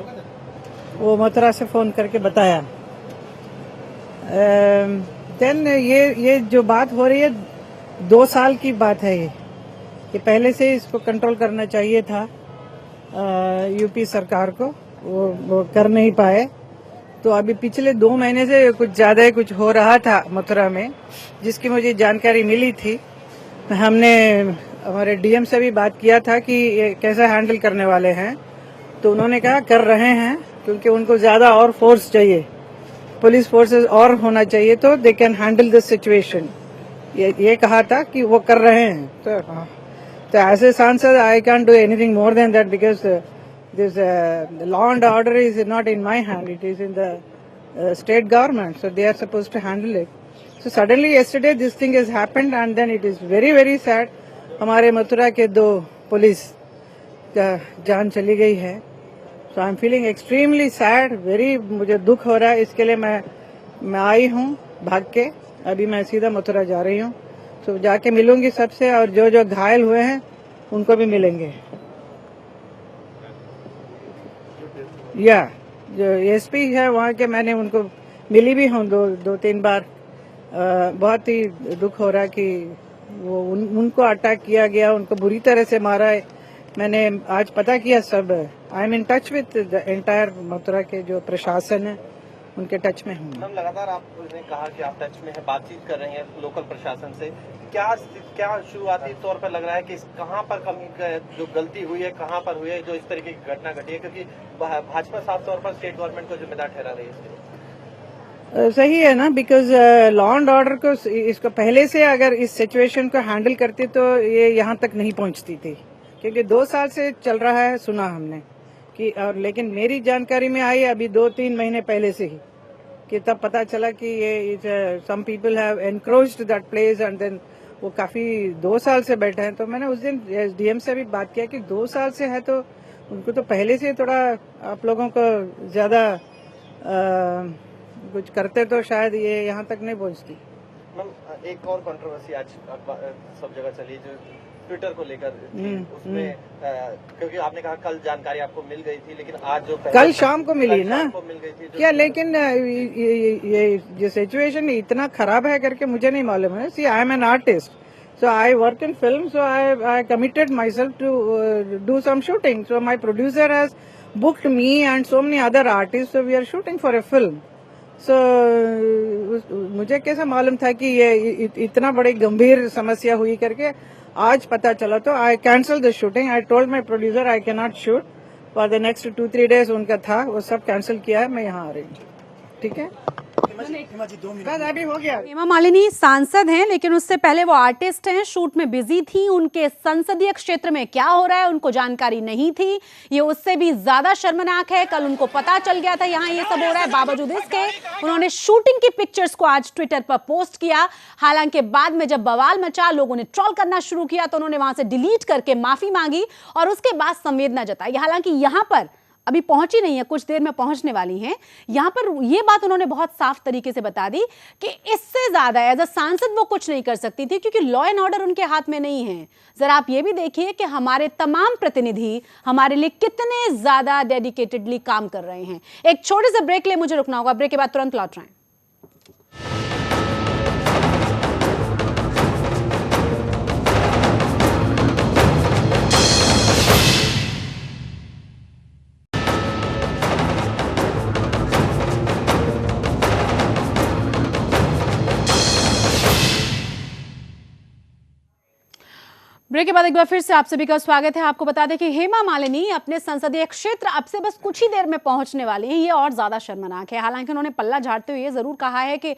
Speaker 14: वो मथुरा से फोन करके बताया। देन ये जो बात हो रही है 2 साल की बात है ये, कि पहले से इसको कंट्रोल करना चाहिए था यूपी सरकार को, वो कर नहीं पाए। तो अभी पिछले 2 महीने से कुछ ज्यादा ही कुछ हो रहा था मथुरा में, जिसकी मुझे जानकारी मिली थी। हमने हमारे डीएम से भी बात किया था कि ये कैसे हैंडल करने वाले हैं, तो उन्होंने कहा कर रहे हैं, क्योंकि उनको ज्यादा और फोर्स चाहिए, पुलिस फोर्सेस और होना चाहिए, तो they can handle this situation. ये कहा था कि वो कर रहे हैं। तो एज ए सांसद I can do anything more than that, because this law and order is not in my hand, it is in the state government, so they are supposed to handle it. So suddenly yesterday this thing has happened and then it is very very sad. हमारे मथुरा के 2 police का जान चली गई है। So I am feeling extremely sad, very मुझे दुख हो रहा है। इसके लिए मैं आई हूँ भाग के, अभी मैं सीधा मथुरा जा रही हूँ। तो जाके मिलूंगी सबसे, और जो घायल हुए हैं उनको भी मिलेंगे। या जो एसपी है वहाँ के, मैंने उनको मिली भी हूँ 2-3 बार। बहुत ही दुख हो रहा है कि वो उनको अटैक किया गया, उनको बुरी तरह से मारा है। मैंने आज पता किया सब। I am in touch with the entire Mathura के जो प्रशासन है, उनके टच में हूँ।
Speaker 15: लगातार आपने कहा कि आप टच में है, बातचीत कर रहे हैं लोकल प्रशासन से। क्या शुरुआती तौर पर लग रहा है कि कहाँ पर कमी, जो गलती हुई है कहाँ पर हुई है, जो इस तरीके की घटना घटी है? क्योंकि भाजपा साफ तौर पर स्टेट गवर्नमेंट को जिम्मेदार ठहरा रही है।
Speaker 14: सही है ना, बिकॉज लॉ एंड ऑर्डर को, इसको पहले से अगर इस सिचुएशन को हैंडल करती तो ये यहाँ तक नहीं पहुँचती थी। क्योंकि 2 साल से चल रहा है, सुना हमने कि और लेकिन मेरी जानकारी में आई अभी 2-3 महीने पहले से ही, कि तब पता चला कि ये some people have encroached that place and then वो काफी 2 साल से बैठे हैं। तो मैंने उस दिन एसडीएम से भी बात किया कि 2 साल से है तो उनको तो पहले से थोड़ा आप लोगों को ज्यादा कुछ करते तो शायद ये यहाँ तक नहीं पहुँचती।
Speaker 15: मैम, एक और कंट्रोवर्सी आज सब जगह चली जो ट्विटर को लेकर थी, उसमें क्योंकि आपने कहा कल जानकारी आपको मिल गई थी, लेकिन आज जो
Speaker 14: कल शाम को मिली ना
Speaker 15: मिल गई थी
Speaker 14: क्या, लेकिन ये जो सिचुएशन इतना खराब है करके मुझे नहीं मालूम है। See I am an artist, so I work in film, so I committed myself to do some shooting. So my producer has booked me and so many other artists, so we are shooting for a film. So मुझे कैसे मालूम था कि ये इतना बड़ी गंभीर समस्या हुई करके, आज पता चला तो I cancelled the shooting. I told my producer I cannot shoot for the next 2-3 days. उनका था वो सब कैंसिल किया है, मैं यहाँ आ रही हूँ। ठीक है, बस अभी हो गया।
Speaker 1: हेमा मालिनी सांसद हैं, लेकिन उससे पहले वो आर्टिस्ट हैं, शूट में बिजी थी। उनके संसदीय क्षेत्र में क्या हो रहा है उनको जानकारी नहीं थी। ये उससे भी ज्यादा शर्मनाक है। कल उनको पता चल गया था यहाँ ये सब हो रहा है, बावजूद इसके उन्होंने शूटिंग की पिक्चर्स को आज ट्विटर पर पोस्ट किया। हालांकि बाद में जब बवाल मचा, लोगों ने ट्रोल करना शुरू किया, तो उन्होंने वहां से डिलीट करके माफी मांगी और उसके बाद संवेदना जताई। हालांकि यहां पर अभी पहुंची नहीं है, कुछ देर में पहुंचने वाली हैं। यहां पर यह बात उन्होंने बहुत साफ तरीके से बता दी कि इससे ज्यादा एज अ सांसद वो कुछ नहीं कर सकती थी, क्योंकि लॉ एंड ऑर्डर उनके हाथ में नहीं है। जरा आप ये भी देखिए कि हमारे तमाम प्रतिनिधि हमारे लिए कितने ज्यादा डेडिकेटेडली काम कर रहे हैं। एक छोटे से ब्रेक ले मुझे रुकना होगा, ब्रेक के बाद तुरंत लौट रहे हैं। ब्रेक के बाद एक बार फिर से आप सभी का स्वागत है। आपको बता दें कि हेमा मालिनी अपने संसदीय क्षेत्र अब से बस कुछ ही देर में पहुंचने वाली हैं। ये और ज्यादा शर्मनाक है। हालांकि उन्होंने पल्ला झाड़ते हुए ये जरूर कहा है कि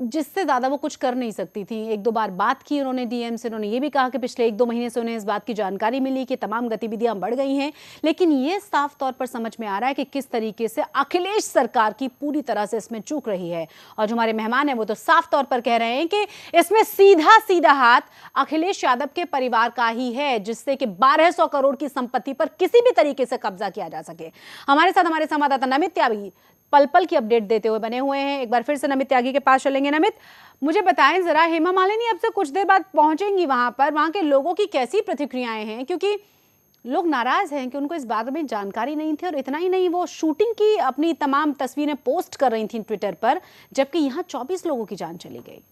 Speaker 1: जिससे ज्यादा वो कुछ कर नहीं सकती थी। 1-2 बार बात की उन्होंने डीएम से। उन्होंने ये भी कहा कि पिछले 1-2 महीने से उन्हें इस बात की जानकारी मिली कि तमाम गतिविधियां बढ़ गई हैं, लेकिन ये साफ तौर पर समझ में आ रहा है कि किस तरीके से अखिलेश सरकार की पूरी तरह से इसमें चूक रही है। और जो हमारे मेहमान हैं वो तो साफ तौर पर कह रहे हैं कि इसमें सीधा हाथ अखिलेश यादव के परिवार का ही है, जिससे कि 1200 करोड़ की संपत्ति पर किसी भी तरीके से कब्जा किया जा सके। हमारे साथ हमारे संवाददाता नमित त्यागी पल पल की अपडेट देते हुए बने हुए हैं। एक बार फिर से नमित त्यागी के पास चलेंगे। नमित, मुझे बताएं जरा, हेमा मालिनी अब से कुछ देर बाद पहुंचेंगी वहां पर, वहां के लोगों की कैसी प्रतिक्रियाएं हैं? क्योंकि लोग नाराज हैं कि उनको इस बारे में जानकारी नहीं थी। और इतना ही नहीं, वो शूटिंग की अपनी तमाम तस्वीरें पोस्ट कर रही थी ट्विटर पर, जबकि यहाँ 24 लोगों की जान चली गई।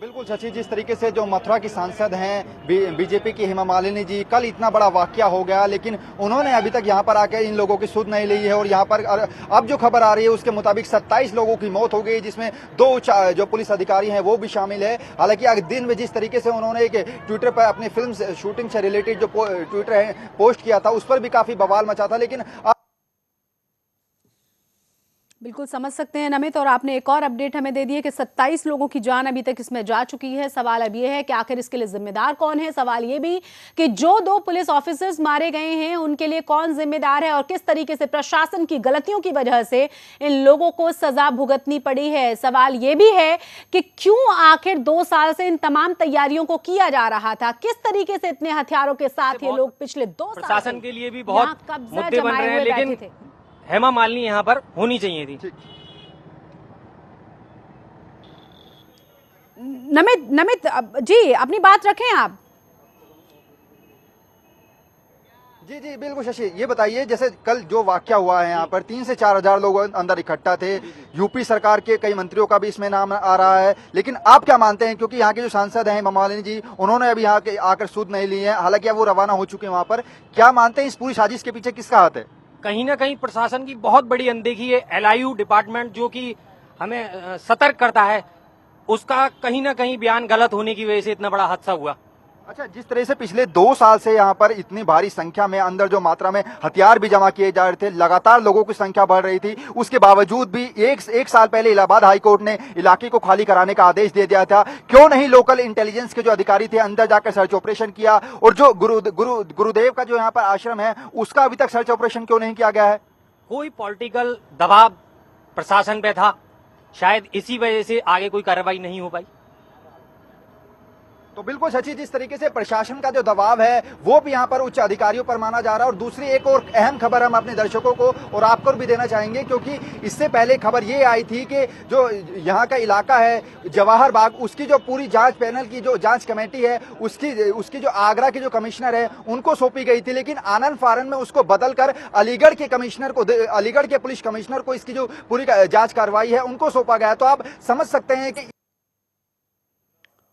Speaker 11: बिल्कुल शशि, जिस तरीके से जो मथुरा की सांसद हैं बीजेपी की हेमा मालिनी जी, कल इतना बड़ा वाकया हो गया, लेकिन उन्होंने अभी तक यहाँ पर आकर इन लोगों की सुध नहीं ली है। और यहाँ पर अब जो खबर आ रही है उसके मुताबिक 27 लोगों की मौत हो गई, जिसमें 2 जो पुलिस अधिकारी हैं वो भी शामिल है। हालांकि आज दिन में जिस तरीके से उन्होंने एक ट्विटर पर अपनी फिल्म शूटिंग से रिलेटेड जो ट्विटर है पोस्ट किया था, उस पर भी काफी बवाल मचा था। लेकिन
Speaker 1: बिल्कुल समझ सकते हैं नमित, और आपने एक और अपडेट हमें दे दी है कि 27 लोगों की जान अभी तक इसमें जा चुकी है। सवाल अब ये है कि आखिर इसके लिए जिम्मेदार कौन है। सवाल ये भी कि जो 2 पुलिस ऑफिसर्स मारे गए हैं उनके लिए कौन जिम्मेदार है, और किस तरीके से प्रशासन की गलतियों की वजह से इन लोगों को सजा भुगतनी पड़ी है। सवाल ये भी है कि क्यों आखिर 2 साल से इन तमाम तैयारियों को किया जा रहा था, किस तरीके से इतने हथियारों के साथ ये लोग पिछले 2 साल
Speaker 16: प्रशासन के लिए भी बहुत मुद्दे बन रहे हैं, लेकिन हेमा मालिनी यहाँ पर होनी चाहिए थी।
Speaker 1: नमित जी, अपनी बात रखें आप।
Speaker 11: जी बिल्कुल शशि, ये बताइए जैसे कल जो वाकया हुआ है यहाँ पर 3 से 4 हजार लोग अंदर इकट्ठा थे। यूपी सरकार के कई मंत्रियों का भी इसमें नाम आ रहा है, लेकिन आप क्या मानते हैं, क्योंकि यहाँ के जो सांसद हैं हेमा मालिनी जी, उन्होंने अभी यहाँ के आकर सुध नहीं ली है, हालांकि अब वो रवाना हो चुके हैं वहाँ पर। क्या मानते हैं इस पूरी साजिश के पीछे किसका हाथ है?
Speaker 16: कहीं ना कहीं प्रशासन की बहुत बड़ी अनदेखी है। LIU डिपार्टमेंट जो कि हमें सतर्क करता है, उसका कहीं ना कहीं बयान गलत होने की वजह से इतना बड़ा हादसा हुआ।
Speaker 11: अच्छा, जिस तरह से पिछले 2 साल से यहाँ पर इतनी भारी संख्या में अंदर जो मात्रा में हथियार भी जमा किए जा रहे थे, लगातार लोगों की संख्या बढ़ रही थी, उसके बावजूद भी एक साल पहले इलाहाबाद हाईकोर्ट ने इलाके को खाली कराने का आदेश दे दिया था। क्यों नहीं लोकल इंटेलिजेंस के जो अधिकारी थे अंदर जाकर सर्च ऑपरेशन किया, और जो गुरुदेव का जो यहाँ पर आश्रम है उसका अभी तक सर्च ऑपरेशन क्यों नहीं किया गया है?
Speaker 16: कोई पॉलिटिकल दबाव प्रशासन पे था, शायद इसी वजह से आगे कोई कार्रवाई नहीं हो पाई।
Speaker 11: तो बिल्कुल शशि, जिस तरीके से प्रशासन का जो दबाव है वो भी यहाँ पर उच्च अधिकारियों पर माना जा रहा है। और दूसरी एक और अहम खबर हम अपने दर्शकों को और आपको भी देना चाहेंगे, क्योंकि इससे पहले खबर ये आई थी कि जो यहाँ का इलाका है जवाहर बाग, उसकी जो पूरी जांच पैनल की जो जांच कमेटी है उसकी जो आगरा के जो कमिश्नर है उनको सौंपी गई थी, लेकिन आनंद फारन में उसको बदलकर अलीगढ़ के पुलिस कमिश्नर को इसकी जो पूरी जांच कार्रवाई है उनको सौंपा गया। तो आप समझ सकते हैं कि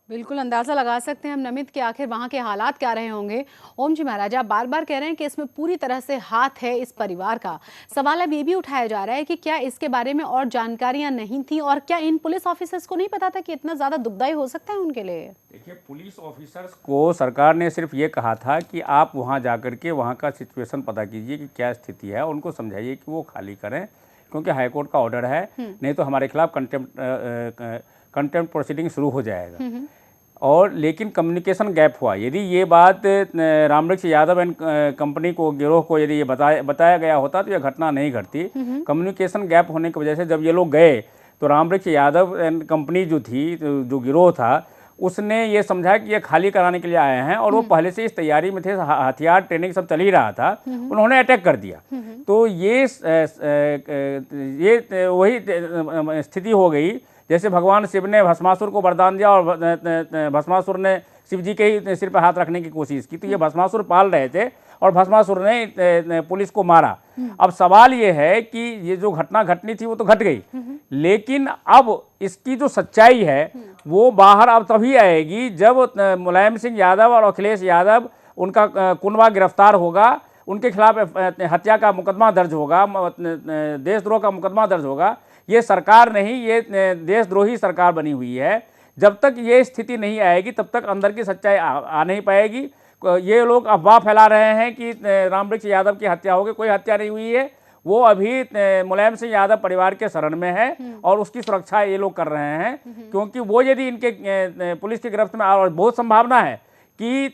Speaker 1: बिल्कुल अंदाजा लगा सकते हैं हम नमित के आखिर वहां के हालात क्या रहे होंगे। ओम जी महाराज, आप बार बार कह रहे हैं कि इसमें पूरी तरह से हाथ है इस परिवार का। सवाल अब ये भी उठाया जा रहा है कि क्या इसके बारे में और जानकारियां नहीं थी, और क्या इन पुलिस ऑफिसर्स को नहीं पता था कि इतना ज्यादा दुखदाई हो सकता है उनके लिए?
Speaker 10: देखिए, पुलिस ऑफिसर्स को सरकार ने सिर्फ ये कहा था कि आप वहाँ जाकर के वहाँ का सिचुएशन पता कीजिए कि क्या स्थिति है, उनको समझाइए कि वो खाली करें, क्योंकि हाईकोर्ट का ऑर्डर है, नहीं तो हमारे खिलाफ कंटेम्प्ट प्रोसीडिंग शुरू हो जाएगा। और लेकिन कम्युनिकेशन गैप हुआ। यदि ये बात रामवृक्ष यादव एंड कंपनी को, गिरोह को यदि ये बताया गया होता तो यह घटना नहीं घटती। कम्युनिकेशन गैप होने की वजह से जब ये लोग गए तो रामवृक्ष यादव एंड कंपनी जो थी, जो गिरोह था, उसने ये समझा कि ये खाली कराने के लिए आए हैं, और वो पहले से इस तैयारी में थे, हथियार ट्रेनिंग सब चल ही रहा था, उन्होंने अटैक कर दिया। तो ये वही स्थिति हो गई जैसे भगवान शिव ने भस्मासुर को वरदान दिया और भस्मासुर ने शिव जी के ही सिर पर हाथ रखने की कोशिश की। तो ये भस्मासुर पाल रहे थे और भस्मासुर ने पुलिस को मारा। अब सवाल ये है कि ये जो घटना घटनी थी वो तो घट गई, लेकिन अब इसकी जो सच्चाई है वो बाहर अब तभी आएगी जब मुलायम सिंह यादव और अखिलेश यादव, उनका कुनबा गिरफ्तार होगा, उनके खिलाफ हत्या का मुकदमा दर्ज होगा, देशद्रोह का मुकदमा दर्ज होगा। ये सरकार नहीं, ये देशद्रोही सरकार बनी हुई है। जब तक ये स्थिति नहीं आएगी तब तक अंदर की सच्चाई आ नहीं पाएगी। ये लोग अफवाह फैला रहे हैं कि रामवृक्ष यादव की हत्या हो गई, कोई हत्या नहीं हुई है। वो अभी मुलायम सिंह यादव परिवार के शरण में है और उसकी सुरक्षा ये लोग कर रहे हैं, क्योंकि वो यदि इनके पुलिस की गिरफ्त में, और बहुत संभावना है कि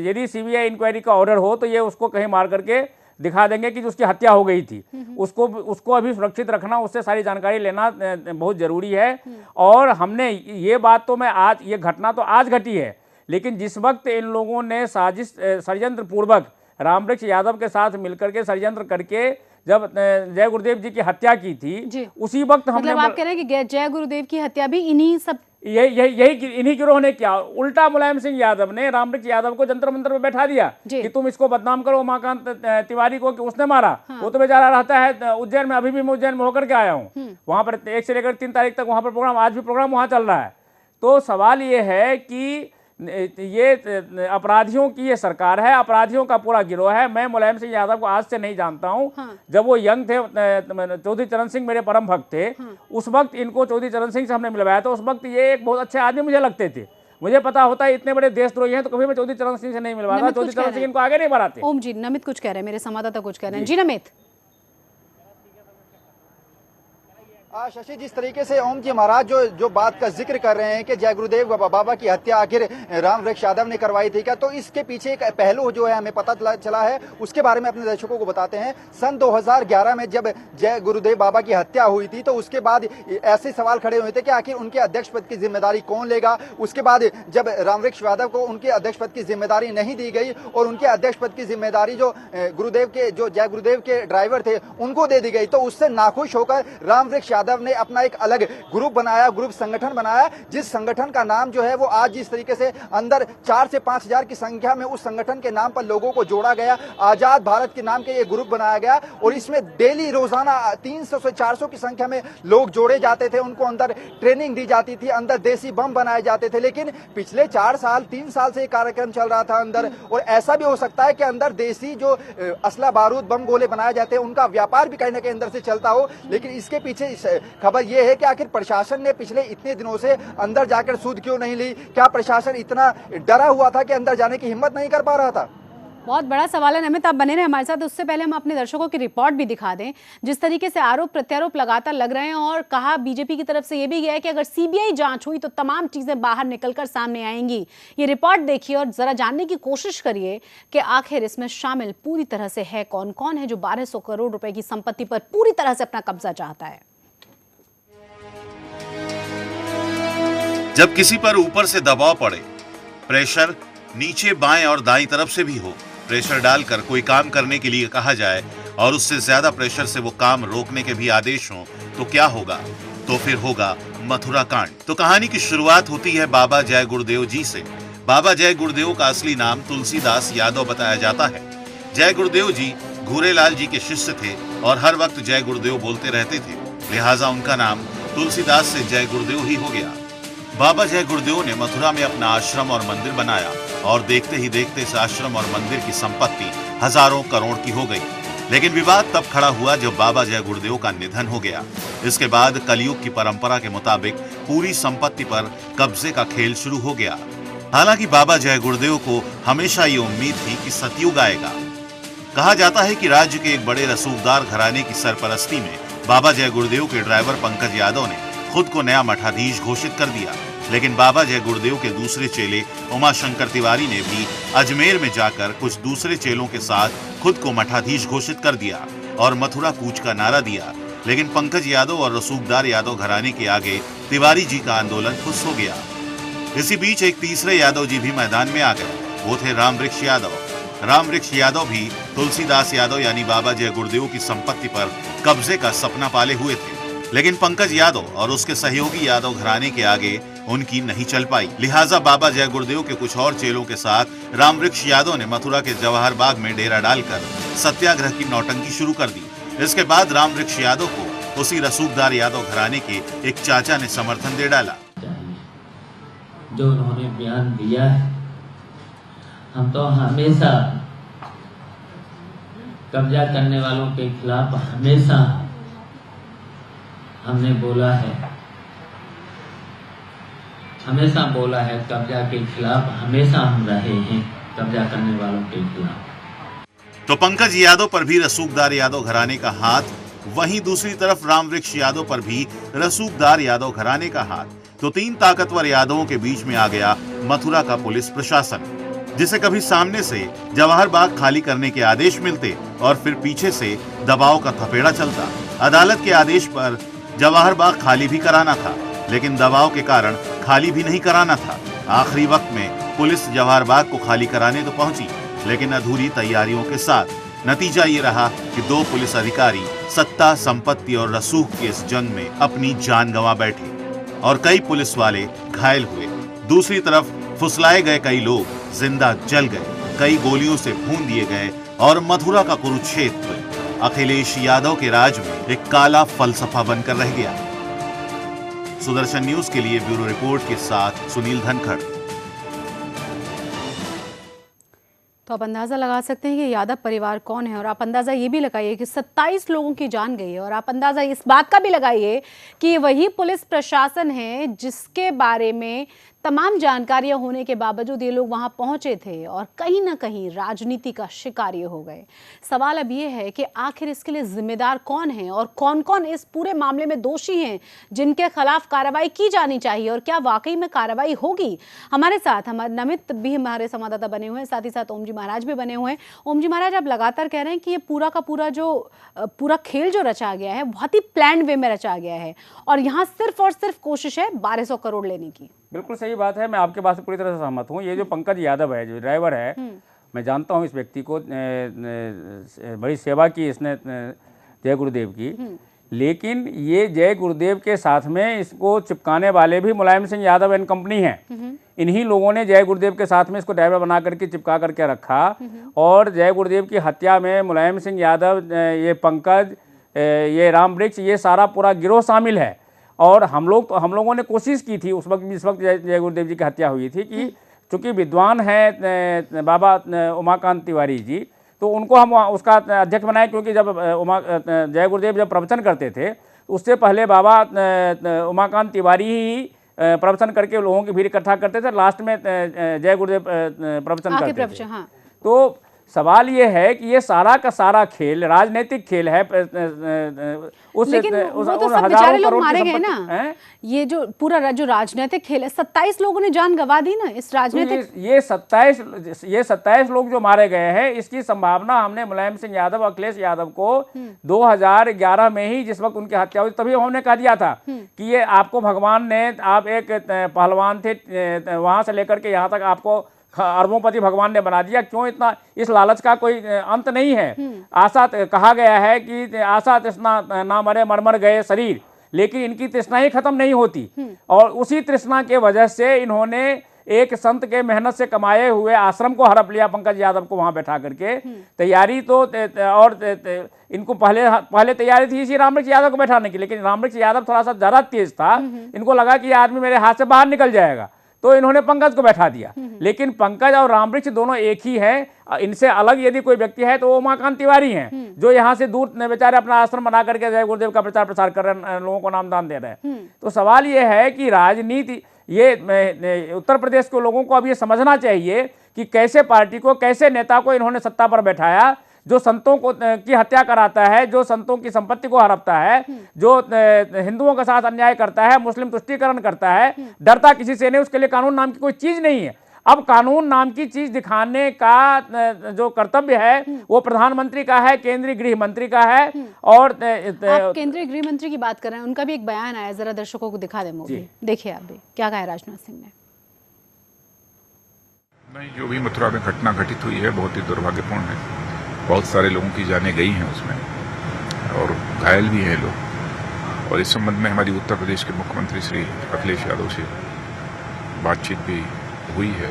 Speaker 10: यदि सीबीआई इंक्वायरी का ऑर्डर हो तो ये उसको कहीं मार करके दिखा देंगे कि उसकी हत्या हो गई थी। उसको अभी सुरक्षित रखना, उससे सारी जानकारी लेना बहुत जरूरी है। और हमने ये बात तो ये घटना तो आज घटी है, लेकिन जिस वक्त इन लोगों ने षड्यंत्र पूर्वक रामवृक्ष यादव के साथ मिलकर के षड्यंत्र करके जब जय गुरुदेव जी की हत्या की थी, उसी वक्त हमने,
Speaker 1: मतलब आप कह रहे हैं कि जय गुरुदेव की हत्या भी
Speaker 10: इन्हीं गिरोह ने किया। उल्टा मुलायम सिंह यादव ने रामवृक्ष यादव को जंतर मंतर पे बैठा दिया कि तुम इसको बदनाम करो, उमाकांत तिवारी को, कि उसने मारा। वो तो बेचारा रहता है उज्जैन में, अभी भी मैं उज्जैन में होकर के आया हूँ। वहां पर 1 से लेकर 3 तारीख तक वहां पर प्रोग्राम, आज भी प्रोग्राम वहां चल रहा है। तो सवाल ये है कि ये अपराधियों की ये सरकार है, अपराधियों का पूरा गिरोह है। मैं मुलायम सिंह यादव को आज से नहीं जानता हूं। जब वो यंग थे, चौधरी चरण सिंह मेरे परम भक्त थे, उस वक्त इनको चौधरी चरण सिंह से हमने मिलवाया था। उस वक्त ये एक बहुत अच्छे आदमी मुझे लगते थे। मुझे पता होता है इतने बड़े देशद्रोही हैं तो कभी मैं चौधरी चरण सिंह से नहीं मिलवाता। चौधरी चरण सिंह इनको आगे नहीं बढ़ाते।
Speaker 1: ओम जी, नमित कुछ कह रहे हैं, मेरे संवाददाता कुछ कह रहे हैं। जी नमित।
Speaker 11: शशि, जिस तरीके से ओम जी महाराज जो बात का जिक्र कर रहे हैं कि जय गुरुदेव बाबा की हत्या आखिर रामवृक्ष यादव ने करवाई थी क्या, तो इसके पीछे एक पहलू जो है हमें पता चला है, उसके बारे में अपने दर्शकों को बताते हैं। सन 2011 में जब जय गुरुदेव बाबा की हत्या हुई थी तो उसके बाद ऐसे सवाल खड़े हुए थे कि आखिर उनके अध्यक्ष पद की जिम्मेदारी कौन लेगा। उसके बाद जब रामवृक्ष यादव को उनके अध्यक्ष पद की जिम्मेदारी नहीं दी गई और उनके अध्यक्ष पद की जिम्मेदारी जो जय गुरुदेव के ड्राइवर थे उनको दे दी गई, तो उससे नाखुश होकर रामवृक्ष यादव ने अपना एक अलग ग्रुप बनाया, ग्रुप संगठन बनाया, जिस संगठन का नाम जो है वो आज जिस तरीके से अंदर 4 से 5 हजार की संख्या में उस संगठन के नाम पर लोगों को जोड़ा गया। आजाद भारत के नाम के ये ग्रुप बनाया गया और इसमें डेली रोजाना 300 से 400 की संख्या में लोग जोड़े जाते थे, उनको अंदर ट्रेनिंग दी जाती थी, अंदर देसी बम बनाए जाते थे। लेकिन पिछले 3 साल से ये कार्यक्रम चल रहा था अंदर, और ऐसा भी हो सकता है कि अंदर देसी जो असला बारूद बम गोले बनाए जाते हैं उनका व्यापार भी कहीं ना कहीं अंदर से चलता हो। लेकिन इसके पीछे खबर ये है कि आखिर प्रशासन ने पिछले इतने दिनों से अंदर जाकर सूद क्यों नहीं ली? क्या प्रशासन इतना डरा हुआ था कि अंदर जाने की हिम्मत नहीं कर पा रहा था?
Speaker 1: बहुत बड़ा सवाल है नमित, आप बने रहे हमारे साथ। उससे पहले हम अपने दर्शकों की रिपोर्ट भी दिखा दें। जिस तरीके से आरोप प्रत्यारोप लगातार लग रहे हैं और कहा बीजेपी की तरफ से ये भी गया है कि अगर सीबीआई जांच हुई तो तमाम चीजें बाहर निकलकर सामने आएंगी। ये रिपोर्ट देखिए और जरा जानने की कोशिश करिए कि आखिर इसमें शामिल पूरी तरह से है कौन कौन है जो 1200 करोड़ रुपए की संपत्ति पर पूरी तरह से अपना कब्जा चाहता है।
Speaker 2: जब किसी पर ऊपर से दबाव पड़े, प्रेशर नीचे बाएं और दाईं तरफ से भी हो, प्रेशर डालकर कोई काम करने के लिए कहा जाए और उससे ज्यादा प्रेशर से वो काम रोकने के भी आदेश हों, तो क्या होगा? तो फिर होगा मथुरा कांड। तो कहानी की शुरुआत होती है बाबा जय गुरुदेव जी से। बाबा जय गुरुदेव का असली नाम तुलसीदास यादव बताया जाता है। जय गुरुदेव जी घूरेलाल जी के शिष्य थे और हर वक्त जय गुरुदेव बोलते रहते थे, लिहाजा उनका नाम तुलसीदास से जय गुरुदेव ही हो गया। बाबा जय गुरुदेव ने मथुरा में अपना आश्रम और मंदिर बनाया और देखते ही देखते इस आश्रम और मंदिर की संपत्ति हजारों करोड़ की हो गई। लेकिन विवाद तब खड़ा हुआ जब बाबा जय गुरुदेव का निधन हो गया। इसके बाद कलयुग की परंपरा के मुताबिक पूरी संपत्ति पर कब्जे का खेल शुरू हो गया। हालांकि बाबा जय गुरुदेव को हमेशा ये उम्मीद थी कि सतयुग आएगा। कहा जाता है कि राज्य के एक बड़े रसूखदार घराने की सरपरस्ती में बाबा जय गुरुदेव के ड्राइवर पंकज यादव ने खुद को नया मठाधीश घोषित कर दिया। लेकिन बाबा जय गुरुदेव के दूसरे चेले उमाशंकर तिवारी ने भी अजमेर में जाकर कुछ दूसरे चेलों के साथ खुद को मठाधीश घोषित कर दिया और मथुरा कूच का नारा दिया। लेकिन पंकज यादव और रसूखदार यादव घराने के आगे तिवारी जी का आंदोलन फुस हो गया। इसी बीच एक तीसरे यादव जी भी मैदान में आ गए। वो थे रामवृक्ष यादव। रामवृक्ष यादव भी तुलसीदास यादव यानी बाबा जय गुरुदेव की संपत्ति पर कब्जे का सपना पाले हुए थे। लेकिन पंकज यादव और उसके सहयोगी यादव घराने के आगे उनकी नहीं चल पाई। लिहाजा बाबा जय गुरुदेव के कुछ और चेलों के साथ रामवृक्ष यादव ने मथुरा के जवाहर बाग में डेरा डालकर सत्याग्रह की नौटंकी शुरू कर दी। इसके बाद रामवृक्ष यादव को उसी रसूखदार यादव घराने के एक चाचा ने समर्थन दे डाला।
Speaker 17: जो उन्होंने बयान दिया है, हम तो हमेशा कब्जा करने वालों के खिलाफ हमेशा हमने बोला है, हमेशा बोला है। कब्जा के खिलाफ हमेशा हम रहे हैं, कब्जा करने वालों के खिलाफ।
Speaker 2: तो पंकज यादव पर भी रसूखदार यादव घराने का हाथ, वहीं दूसरी तरफ रामवृक्ष यादव पर भी रसूखदार यादव घराने का हाथ। तो तीन ताकतवर यादवों के बीच में आ गया मथुरा का पुलिस प्रशासन, जिसे कभी सामने से जवाहर बाग खाली करने के आदेश मिलते और फिर पीछे से दबाव का थपेड़ा चलता। अदालत के आदेश पर जवाहर बाग खाली भी कराना था, लेकिन दबाव के कारण खाली भी नहीं कराना था। आखिरी वक्त में पुलिस जवाहर बाग को खाली कराने तो पहुंची, लेकिन अधूरी तैयारियों के साथ। नतीजा ये रहा कि दो पुलिस अधिकारी सत्ता, संपत्ति और रसूख की इस जंग में अपनी जान गंवा बैठे और कई पुलिस वाले घायल हुए। दूसरी तरफ फुसलाए गए कई लोग जिंदा जल गए, कई गोलियों से भून दिए गए और मथुरा का कुरुक्षेत्र अखिलेश यादव के राज में एक काला फलसफा बनकर रह गया। सुदर्शन न्यूज के लिए ब्यूरो रिपोर्ट के साथ सुनील धनखड़।
Speaker 1: तो आप अंदाज़ा लगा सकते हैं कि यादव परिवार कौन है और आप अंदाज़ा ये भी लगाइए कि 27 लोगों की जान गई है और आप अंदाज़ा इस बात का भी लगाइए कि वही पुलिस प्रशासन है जिसके बारे में तमाम जानकारियां होने के बावजूद ये लोग वहां पहुंचे थे और कहीं ना कहीं राजनीति का शिकार ये हो गए। सवाल अब ये है कि आखिर इसके लिए जिम्मेदार कौन है और कौन कौन इस पूरे मामले में दोषी हैं जिनके खिलाफ कार्रवाई की जानी चाहिए और क्या वाकई में कार्रवाई होगी। हमारे साथ हमारे नमित भी हमारे संवाददाता बने हुए हैं, साथ ही साथ ओम जी महाराज भी बने हुए हैं। ओम जी महाराज, आप लगातार कह रहे हैं कि ये पूरा का पूरा जो पूरा खेल जो रचा गया है बहुत ही प्लान्ड वे में रचा गया है और यहाँ सिर्फ और सिर्फ कोशिश है 1200 करोड़ लेने की।
Speaker 10: बिल्कुल सही बात है, मैं आपके बात से पूरी तरह से सहमत हूँ। ये जो पंकज यादव है, जो ड्राइवर है, मैं जानता हूँ इस व्यक्ति को, बड़ी सेवा की इसने जय गुरुदेव की, लेकिन ये जय गुरुदेव के साथ में इसको चिपकाने वाले भी मुलायम सिंह यादव एंड कंपनी हैं। इन्हीं लोगों ने जय गुरुदेव के साथ में इसको ड्राइवर बना करके चिपका करके रखा और जय गुरुदेव की हत्या में मुलायम सिंह यादव, ये पंकज, ये रामवृक्ष, ये सारा पूरा गिरोह शामिल है। और हम लोगों ने कोशिश की थी उस वक्त, जिस वक्त जय गुरुदेव जी की हत्या हुई थी, कि चूँकि विद्वान हैं बाबा उमाकांत तिवारी जी, तो उनको हम उसका अध्यक्ष बनाए, क्योंकि जब जय गुरुदेव जब प्रवचन करते थे तो उससे पहले बाबा उमाकांत तिवारी ही प्रवचन करके लोगों की भीड़ इकट्ठा करते थे, लास्ट में जय गुरुदेव प्रवचन करते थे।
Speaker 1: हाँ।
Speaker 10: तो सवाल ये है कि ये सारा का सारा खेल राजनीतिक खेल है।
Speaker 1: लेकिन वो तो सब बेचारे लोग मारे गए ना, ये जो पूरा जो राजनीतिक खेल है, 27 लोगों ने जान गंवा दी ना इस राजनीतिक।
Speaker 10: ये 27 लोग जो मारे गए हैं, इसकी संभावना हमने मुलायम सिंह यादव, अखिलेश यादव को 2011 में ही, जिस वक्त उनकी हत्या हुई, तभी हमने कह दिया था कि ये आपको भगवान ने, आप एक पहलवान थे, वहां से लेकर के यहाँ तक आपको अरबोंपति भगवान ने बना दिया। क्यों इतना, इस लालच का कोई अंत नहीं है। आशा, कहा गया है कि आशा तृष्णा ना मरे मर गए शरीर, लेकिन इनकी तृष्णा ही खत्म नहीं होती। और उसी तृष्णा के वजह से इन्होंने एक संत के मेहनत से कमाए हुए आश्रम को हड़प लिया, पंकज यादव को वहां बैठा करके। तैयारी तो और इनको पहले तैयारी थी इसी रामवृक्ष यादव को बैठाने की, लेकिन रामवृक्ष यादव थोड़ा सा ज्यादा तेज था। इनको लगा कि ये आदमी मेरे हाथ से बाहर निकल जाएगा, तो इन्होंने पंकज को बैठा दिया। लेकिन पंकज और रामवृक्ष दोनों एक ही हैं। इनसे अलग यदि कोई व्यक्ति है तो वो उमाकांत तिवारी हैं, जो यहाँ से दूर बेचारे अपना आश्रम बना करके जय गुरुदेव का प्रचार प्रसार कर रहे हैं, लोगों को नामदान दे रहे हैं। तो सवाल ये है कि राजनीति, ये उत्तर प्रदेश के लोगों को अब ये समझना चाहिए कि कैसे पार्टी को, कैसे नेता को इन्होंने सत्ता पर बैठाया, जो संतों को की हत्या कराता है, जो संतों की संपत्ति को हड़पता है, जो हिंदुओं के साथ अन्याय करता है, मुस्लिम तुष्टीकरण करता है, डरता किसी से नहीं, उसके लिए कानून नाम की कोई चीज नहीं है। अब कानून नाम की चीज दिखाने का जो कर्तव्य है वो प्रधानमंत्री का है, केंद्रीय गृह मंत्री का है। और
Speaker 1: आप केंद्रीय गृह मंत्री की बात कर रहे हैं, उनका भी एक बयान आया, जरा दर्शकों को दिखा दें मूवी, देखिए आप भी क्या कहा है राजनाथ सिंह ने।
Speaker 7: नहीं, जो भी मथुरा में घटना घटित हुई है बहुत ही दुर्भाग्यपूर्ण है। बहुत सारे लोगों की जानें गई हैं उसमें और घायल भी हैं लोग। और इस संबंध में हमारी उत्तर प्रदेश के मुख्यमंत्री श्री अखिलेश यादव से बातचीत भी हुई है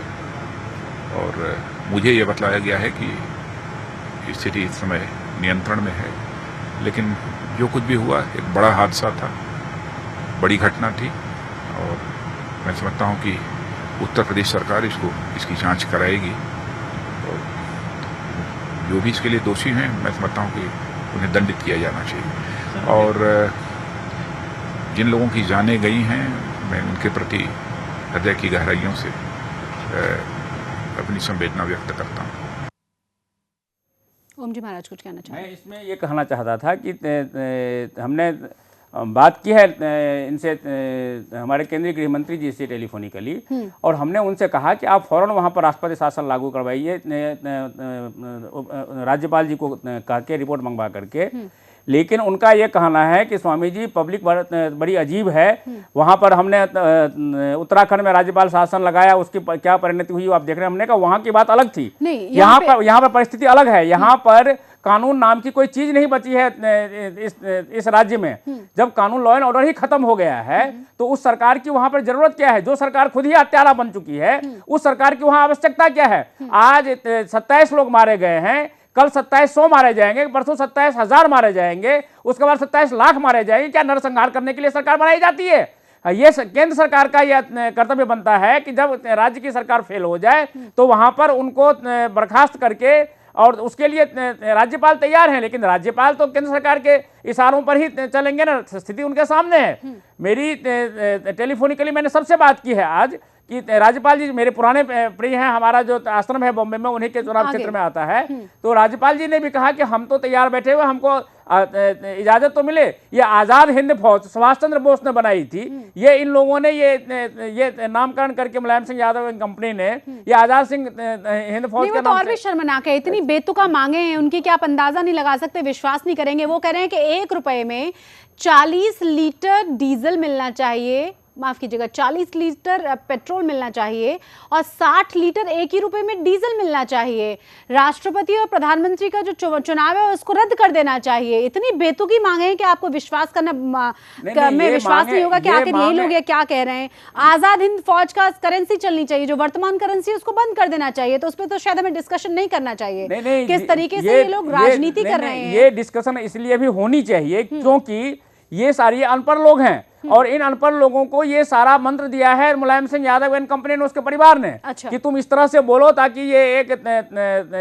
Speaker 7: और मुझे ये बतलाया गया है कि स्थिति इस समय नियंत्रण में है। लेकिन जो कुछ भी हुआ एक बड़ा हादसा था, बड़ी घटना थी और मैं समझता हूँ कि उत्तर प्रदेश सरकार इसकी जांच कराएगी। जो भी इसके लिए दोषी हैं, मैं समझता हूँ कि उन्हें दंडित किया जाना चाहिए। और जिन लोगों की जानें गई हैं, मैं उनके प्रति हृदय की गहराइयों से अपनी संवेदना व्यक्त करता हूँ।
Speaker 1: ओम जी महाराज कुछ कहना चाहें?
Speaker 10: मैं इसमें ये कहना चाहता था कि हमने बात की है इनसे, हमारे केंद्रीय गृह मंत्री जी से टेलीफोनिकली, और हमने उनसे कहा कि आप फौरन वहाँ पर राष्ट्रपति शासन लागू करवाइए, राज्यपाल जी को कह के रिपोर्ट मंगवा करके। लेकिन उनका ये कहना है कि स्वामी जी पब्लिक बड़ी अजीब है, वहाँ पर हमने उत्तराखंड में राज्यपाल शासन लगाया, उसकी क्या परिणति हुई आप देख रहे हैं। हमने कहा वहाँ की बात अलग थी, यहाँ पर परिस्थिति अलग है। यहाँ पर कानून नाम की कोई चीज नहीं बची है इस राज्य में। जब कानून, लॉ एंड ऑर्डर ही खत्म हो गया है तो उस सरकार की वहां पर जरूरत क्या है? जो सरकार खुद ही हत्यारा बन चुकी है, उस सरकार की वहां आवश्यकता क्या है? आज 27 लोग मारे गए हैं, कल 2700 मारे जाएंगे, परसों 27,000 मारे जाएंगे, उसके बाद 27 लाख मारे जाएंगे। क्या नरसंहार करने के लिए सरकार बनाई जाती है? ये केंद्र सरकार का यह कर्तव्य बनता है कि जब राज्य की सरकार फेल हो जाए तो वहां पर उनको बर्खास्त करके, और उसके लिए राज्यपाल तैयार हैं, लेकिन राज्यपाल तो केंद्र सरकार के इशारों पर ही चलेंगे ना। स्थिति उनके सामने है। मेरी टेलीफोनिकली मैंने सबसे बात की है आज कि राज्यपाल जी मेरे पुराने प्रिय हैं, हमारा जो आश्रम है बॉम्बे में उन्हीं के चुनाव क्षेत्र में आता है। तो राज्यपाल जी ने भी कहा कि हम तो तैयार बैठे हुए, हमको इजाजत तो मिले। ये आजाद हिंद फौज सुभाष चंद्र बोस ने बनाई थी, ये इन लोगों ने ये नामकरण करके मुलायम सिंह यादव कंपनी ने ये आजाद सिंह हिंद फौज के नाम
Speaker 1: और भी शर्मनाक है। इतनी बेतुका मांगे हैं उनकी कि आप अंदाजा नहीं लगा सकते, विश्वास नहीं करेंगे। वो कह रहे हैं कि 1 रुपए में 40 लीटर डीजल मिलना चाहिए, माफ कीजिएगा 40 लीटर पेट्रोल मिलना चाहिए और 60 लीटर 1 ही रुपए में डीजल मिलना चाहिए। राष्ट्रपति और प्रधानमंत्री का जो चुनाव है उसको रद्द कर देना चाहिए। इतनी बेतुकी मांगे हैं कि आपको विश्वास करना में विश्वास नहीं होगा कि आखिर यही लोग ये क्या कह रहे हैं। आजाद हिंद फौज का करेंसी चलनी चाहिए, जो वर्तमान करेंसी उसको बंद कर देना चाहिए। तो उस पर तो शायद हमें डिस्कशन नहीं करना चाहिए। किस तरीके से ये लोग राजनीति कर रहे हैं।
Speaker 10: ये डिस्कशन इसलिए भी होनी चाहिए क्योंकि ये सारे अनपढ़ लोग हैं और इन अनपढ़ लोगों को ये सारा मंत्र दिया है मुलायम सिंह यादव एंड कंपनी ने, उसके परिवार ने। अच्छा। कि तुम इस तरह से बोलो ताकि ये एक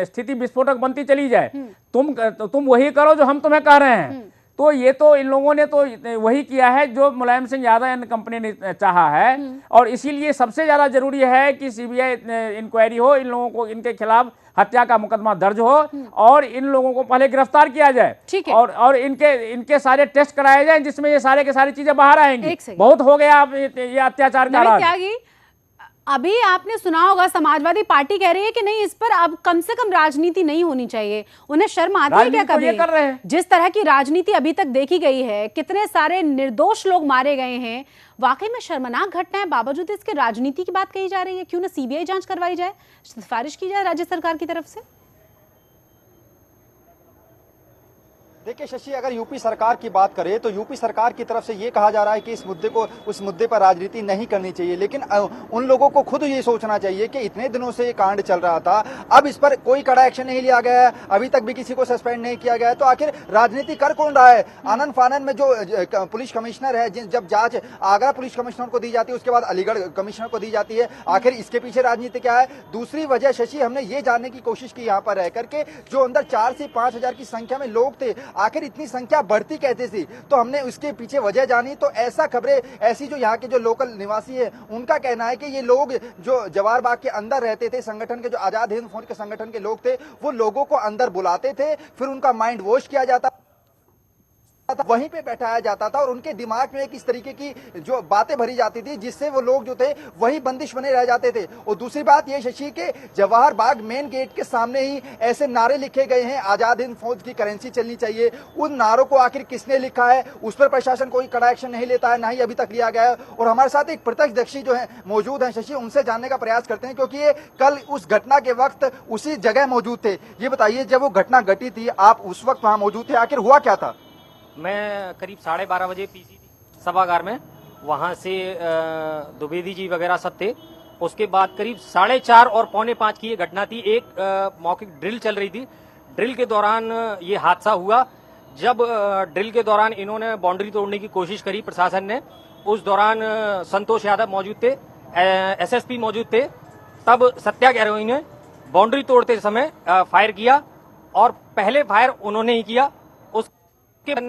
Speaker 10: स्थिति विस्फोटक बनती चली जाए। तुम वही करो जो हम तुम्हें कह रहे हैं। तो ये तो इन लोगों ने तो वही किया है जो मुलायम सिंह यादव एंड कंपनी ने चाहा है, और इसीलिए सबसे ज़्यादा जरूरी है कि सीबीआई इंक्वायरी हो, इन लोगों को, इनके खिलाफ हत्या का मुकदमा दर्ज हो और इन लोगों को पहले गिरफ्तार किया जाए, और इनके सारे टेस्ट कराए जाए जिसमें ये सारे के सारी चीजें बाहर आएंगी। बहुत हो गया अब ये अत्याचार का राज।
Speaker 1: अभी आपने सुना होगा समाजवादी पार्टी कह रही है कि नहीं, इस पर अब कम से कम राजनीति नहीं होनी चाहिए। उन्हें शर्म आती है क्या कभी?
Speaker 10: कर रहे हैं।
Speaker 1: जिस तरह की राजनीति अभी तक देखी गई है, कितने सारे निर्दोष लोग मारे गए हैं, वाकई में शर्मनाक घटना है। बावजूद इसके राजनीति की बात कही जा रही है। क्यों ना सीबीआई जांच करवाई जाए, सिफारिश की जाए राज्य सरकार की तरफ से।
Speaker 11: देखिए शशि, अगर यूपी सरकार की बात करें तो यूपी सरकार की तरफ से ये कहा जा रहा है कि उस मुद्दे पर राजनीति नहीं करनी चाहिए, लेकिन उन लोगों को खुद ये सोचना चाहिए कि इतने दिनों से ये कांड चल रहा था, अब इस पर कोई कड़ा एक्शन नहीं लिया गया है, अभी तक भी किसी को सस्पेंड नहीं किया गया है, तो आखिर राजनीति कर कौन रहा है? आनंद फानन में जो पुलिस कमिश्नर है, जब जांच आगरा पुलिस कमिश्नर को दी जाती है, उसके बाद अलीगढ़ कमिश्नर को दी जाती है, आखिर इसके पीछे राजनीति क्या है? दूसरी वजह शशि, हमने ये जानने की कोशिश की यहाँ पर रह करके, जो अंदर 4 से 5 हजार की संख्या में लोग थे, आखिर इतनी संख्या बढ़ती कैसे थी, तो हमने उसके पीछे वजह जानी। तो ऐसा खबरें ऐसी जो यहाँ के जो लोकल निवासी है उनका कहना है कि ये लोग जो जवाहर बाग के अंदर रहते थे, संगठन के जो आजाद हिंद फौज के संगठन के लोग थे, वो लोगों को अंदर बुलाते थे, फिर उनका माइंड वॉश किया जाता, वहीं पे बैठाया जाता था और उनके दिमाग में एक इस तरीके की जो बातें भरी जाती थी जिससे वो लोग जो थे वही बंदिश बने रह जाते थे। और दूसरी बात ये शशि के जवाहर बाग मेन गेट के सामने ही ऐसे नारे लिखे गए हैं, आजाद हिंद फौज की करेंसी चलनी चाहिए। उन नारों को आखिर किसने लिखा है, उस पर प्रशासन कोई कड़ा एक्शन नहीं लेता है, ना ही अभी तक लिया गया है। और हमारे साथ एक प्रत्यक्षदर्शी जो है मौजूद है शशि, उनसे जानने का प्रयास करते हैं, क्योंकि ये कल उस घटना के वक्त उसी जगह मौजूद थे। ये बताइए, जब वो घटना घटी थी आप उस वक्त वहां मौजूद थे, आखिर हुआ क्या था?
Speaker 16: मैं करीब 12:30 बजे पीसीबी सभागार में, वहाँ से द्विवेदी जी वगैरह सब थे। उसके बाद करीब 4:30 और 4:45 की ये घटना थी। एक मौखिक ड्रिल चल रही थी, ड्रिल के दौरान ये हादसा हुआ। जब ड्रिल के दौरान इन्होंने बाउंड्री तोड़ने की कोशिश करी प्रशासन ने, उस दौरान संतोष यादव मौजूद थे, एसएसपी मौजूद थे, तब सत्याग्रही ने बाउंड्री तोड़ते समय फायर किया और पहले फायर उन्होंने ही किया। उसके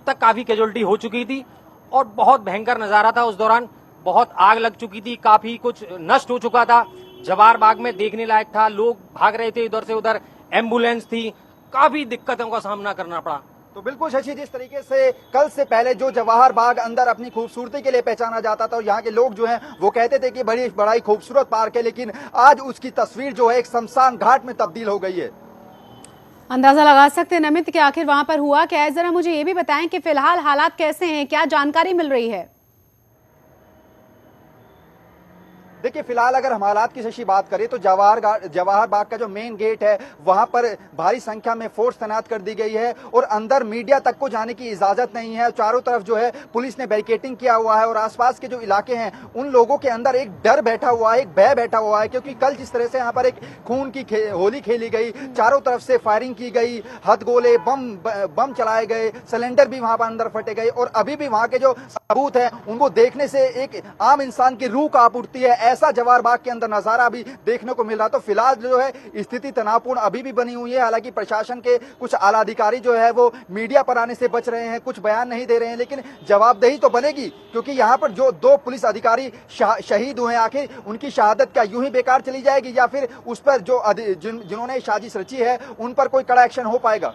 Speaker 16: तक काफी कैजुअलिटी हो चुकी थी और बहुत भयंकर नजारा था। उस दौरान बहुत आग लग चुकी थी, काफी कुछ नष्ट हो चुका था। जवाहर बाग में देखने लायक था, लोग भाग रहे थे इधर से उधर, एम्बुलेंस थी, काफी दिक्कतों का सामना करना पड़ा।
Speaker 11: तो बिल्कुल शशि, जिस तरीके से कल से पहले जो जवाहर बाग अंदर अपनी खूबसूरती के लिए पहचाना जाता था और यहाँ के लोग जो हैं वो कहते थे कि बड़ा ही खूबसूरत पार्क है, लेकिन आज उसकी तस्वीर जो है एक शमशान घाट में तब्दील हो गई है।
Speaker 1: अंदाजा लगा सकते हैं नमित कि आखिर वहां पर हुआ क्या है। जरा मुझे ये भी बताएं कि फिलहाल हालात कैसे हैं, क्या जानकारी मिल रही है?
Speaker 11: देखिए फिलहाल अगर हम हालात की शशि बात करें तो जवाहर बाग का जो मेन गेट है वहां पर भारी संख्या में फोर्स तैनात कर दी गई है और अंदर मीडिया तक को जाने की इजाजत नहीं है। चारों तरफ जो है पुलिस ने बैरिकेडिंग किया हुआ है और आसपास के जो इलाके हैं उन लोगों के अंदर एक डर बैठा हुआ है, एक भय बैठा हुआ है, क्योंकि कल जिस तरह से यहाँ पर एक खून की होली खेली गई, चारों तरफ से फायरिंग की गई, हथगोले बम चलाए गए, सिलेंडर भी वहां पर अंदर फटे गए और अभी भी वहां के जो सबूत है उनको देखने से एक आम इंसान की रूह कांप उठती है। ऐसा जवाहर बाग के अंदर नजारा अभी देखने को मिल रहा। तो फिलहाल जो है स्थिति तनावपूर्ण अभी भी बनी हुई है। हालांकि प्रशासन के कुछ आला अधिकारी जो है वो मीडिया पर आने से बच रहे हैं, कुछ बयान नहीं दे रहे हैं, लेकिन जवाबदेही तो बनेगी, क्योंकि यहाँ पर जो 2 पुलिस अधिकारी शहीद हुए हैं, आखिर उनकी शहादत क्या यूं ही बेकार चली जाएगी या फिर उस पर जो जिन्होंने साजिश रची है उन पर कोई कड़ा एक्शन हो पाएगा?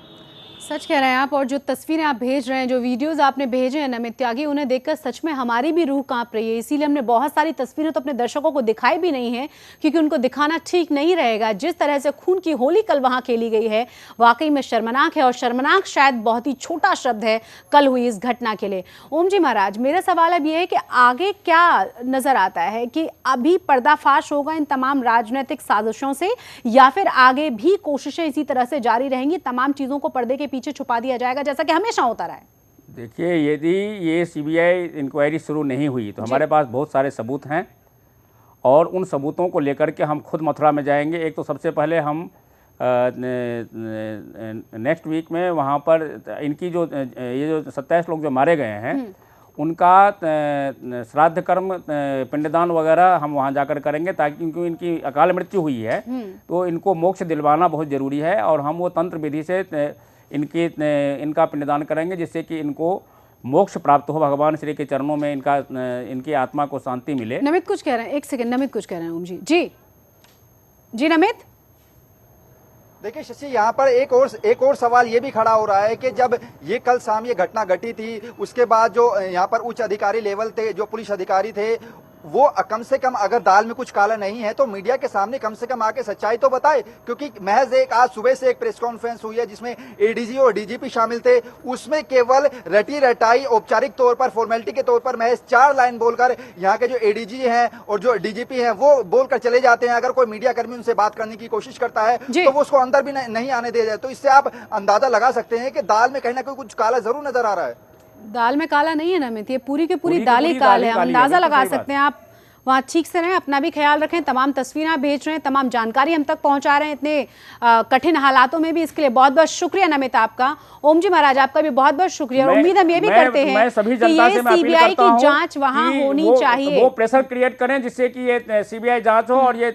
Speaker 1: सच कह रहे हैं आप। और जो तस्वीरें आप भेज रहे हैं, जो वीडियोस आपने भेजे हैं नमित त्यागी, उन्हें देखकर सच में हमारी भी रूह कांप रही है। इसीलिए हमने बहुत सारी तस्वीरें तो अपने दर्शकों को दिखाई भी नहीं है, क्योंकि उनको दिखाना ठीक नहीं रहेगा। जिस तरह से खून की होली कल वहां खेली गई है, वाकई में शर्मनाक है। और शर्मनाक शायद बहुत ही छोटा शब्द है कल हुई इस घटना के लिए। ओम जी महाराज, मेरा सवाल अब यह है कि आगे क्या नजर आता है, कि अभी पर्दाफाश होगा इन तमाम राजनीतिक साजिशों से, या फिर आगे भी कोशिशें इसी तरह से जारी रहेंगी, तमाम चीजों को पर्दे के पीछे छुपा दिया जाएगा जैसा कि हमेशा होता रहा है?
Speaker 10: देखिए, यदि ये सीबीआई इंक्वायरी शुरू नहीं हुई तो हमारे पास बहुत सारे सबूत हैं और उन सबूतों को लेकर के हम खुद मथुरा में जाएंगे। एक तो सबसे पहले हम नेक्स्ट वीक में वहाँ पर इनकी जो ये जो 27 लोग जो मारे गए हैं उनका श्राद्ध कर्म पिंडदान वगैरह हम वहाँ जाकर करेंगे, ताकि क्योंकि इनकी अकाल मृत्यु हुई है तो इनको मोक्ष दिलवाना बहुत ज़रूरी है, और हम वो तंत्र विधि से इनका पिंडदान करेंगे जिससे कि इनको मोक्ष प्राप्त हो, भगवान श्री के चरणों में इनकी आत्मा को शांति मिले।
Speaker 1: नमित कुछ कह रहे हैं, एक सेकंड, नमित कुछ कह रहे हैं ओम जी। जी नमित।
Speaker 11: देखिए शशि, यहाँ पर एक और सवाल ये भी खड़ा हो रहा है कि जब ये कल शाम ये घटना घटी थी, उसके बाद जो यहाँ पर उच्च अधिकारी लेवल थे, जो पुलिस अधिकारी थे, वो कम से कम अगर दाल में कुछ काला नहीं है तो मीडिया के सामने कम से कम आके सच्चाई तो बताए, क्योंकि महज आज सुबह से एक प्रेस कॉन्फ्रेंस हुई है जिसमें एडीजी और डीजीपी शामिल थे, उसमें केवल रटी रटाई औपचारिक तौर पर फॉर्मेलिटी के तौर पर महज 4 लाइन बोलकर यहाँ के जो एडीजी हैं और जो डीजीपी हैं वो बोलकर चले जाते हैं। अगर कोई मीडिया कर्मी उनसे बात करने की कोशिश करता है तो वो उसको अंदर भी नहीं आने दिया जाए। तो इससे आप अंदाजा लगा सकते हैं कि दाल में कहीं ना कहीं कुछ काला जरूर नजर आ रहा है।
Speaker 1: दाल में काला नहीं है नमित, ये पूरी की पूरी दाल ही काल है, अंदाजा लगा सकते हैं आप। वहाँ ठीक से रहें, अपना भी ख्याल रखें। तमाम तस्वीरें भेज रहे हैं, तमाम जानकारी हम तक पहुंचा रहे हैं इतने कठिन हालातों में भी, इसके लिए बहुत बहुत शुक्रिया नमित आपका। ओम जी महाराज आपका भी बहुत बहुत शुक्रिया। और उम्मीद हम ये भी करते हैं कि ये सीबीआई की जांच वहाँ होनी चाहिए,
Speaker 10: वो प्रेशर क्रिएट करें जिससे कि ये सीबीआई जांच हो और ये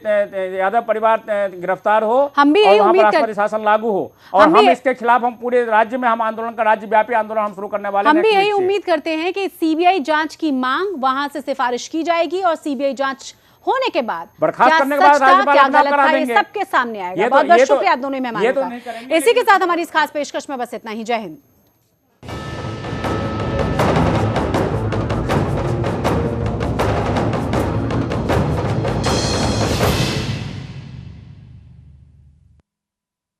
Speaker 10: यादव परिवार गिरफ्तार हो,
Speaker 1: हम भी यही उम्मीद करते हैं,
Speaker 10: शासन लागू हो, और हम इसके खिलाफ हम पूरे राज्य में हम आंदोलन का राज्यव्यापी आंदोलन हम शुरू करने वाले हैं।
Speaker 1: हम भी यही उम्मीद करते हैं कि सीबीआई जांच की मांग वहां से सिफारिश की जाएगी और सीबीआई जांच होने के बाद
Speaker 10: बर्खास्त करने के बाद राज्यपाल अपना करा देंगे,
Speaker 1: सबके सामने आएगा। बहुत बहुत शुक्रिया आप दोनों मेहमानों का। इसी के साथ हमारी इस खास पेशकश में बस इतना ही। जय हिंद।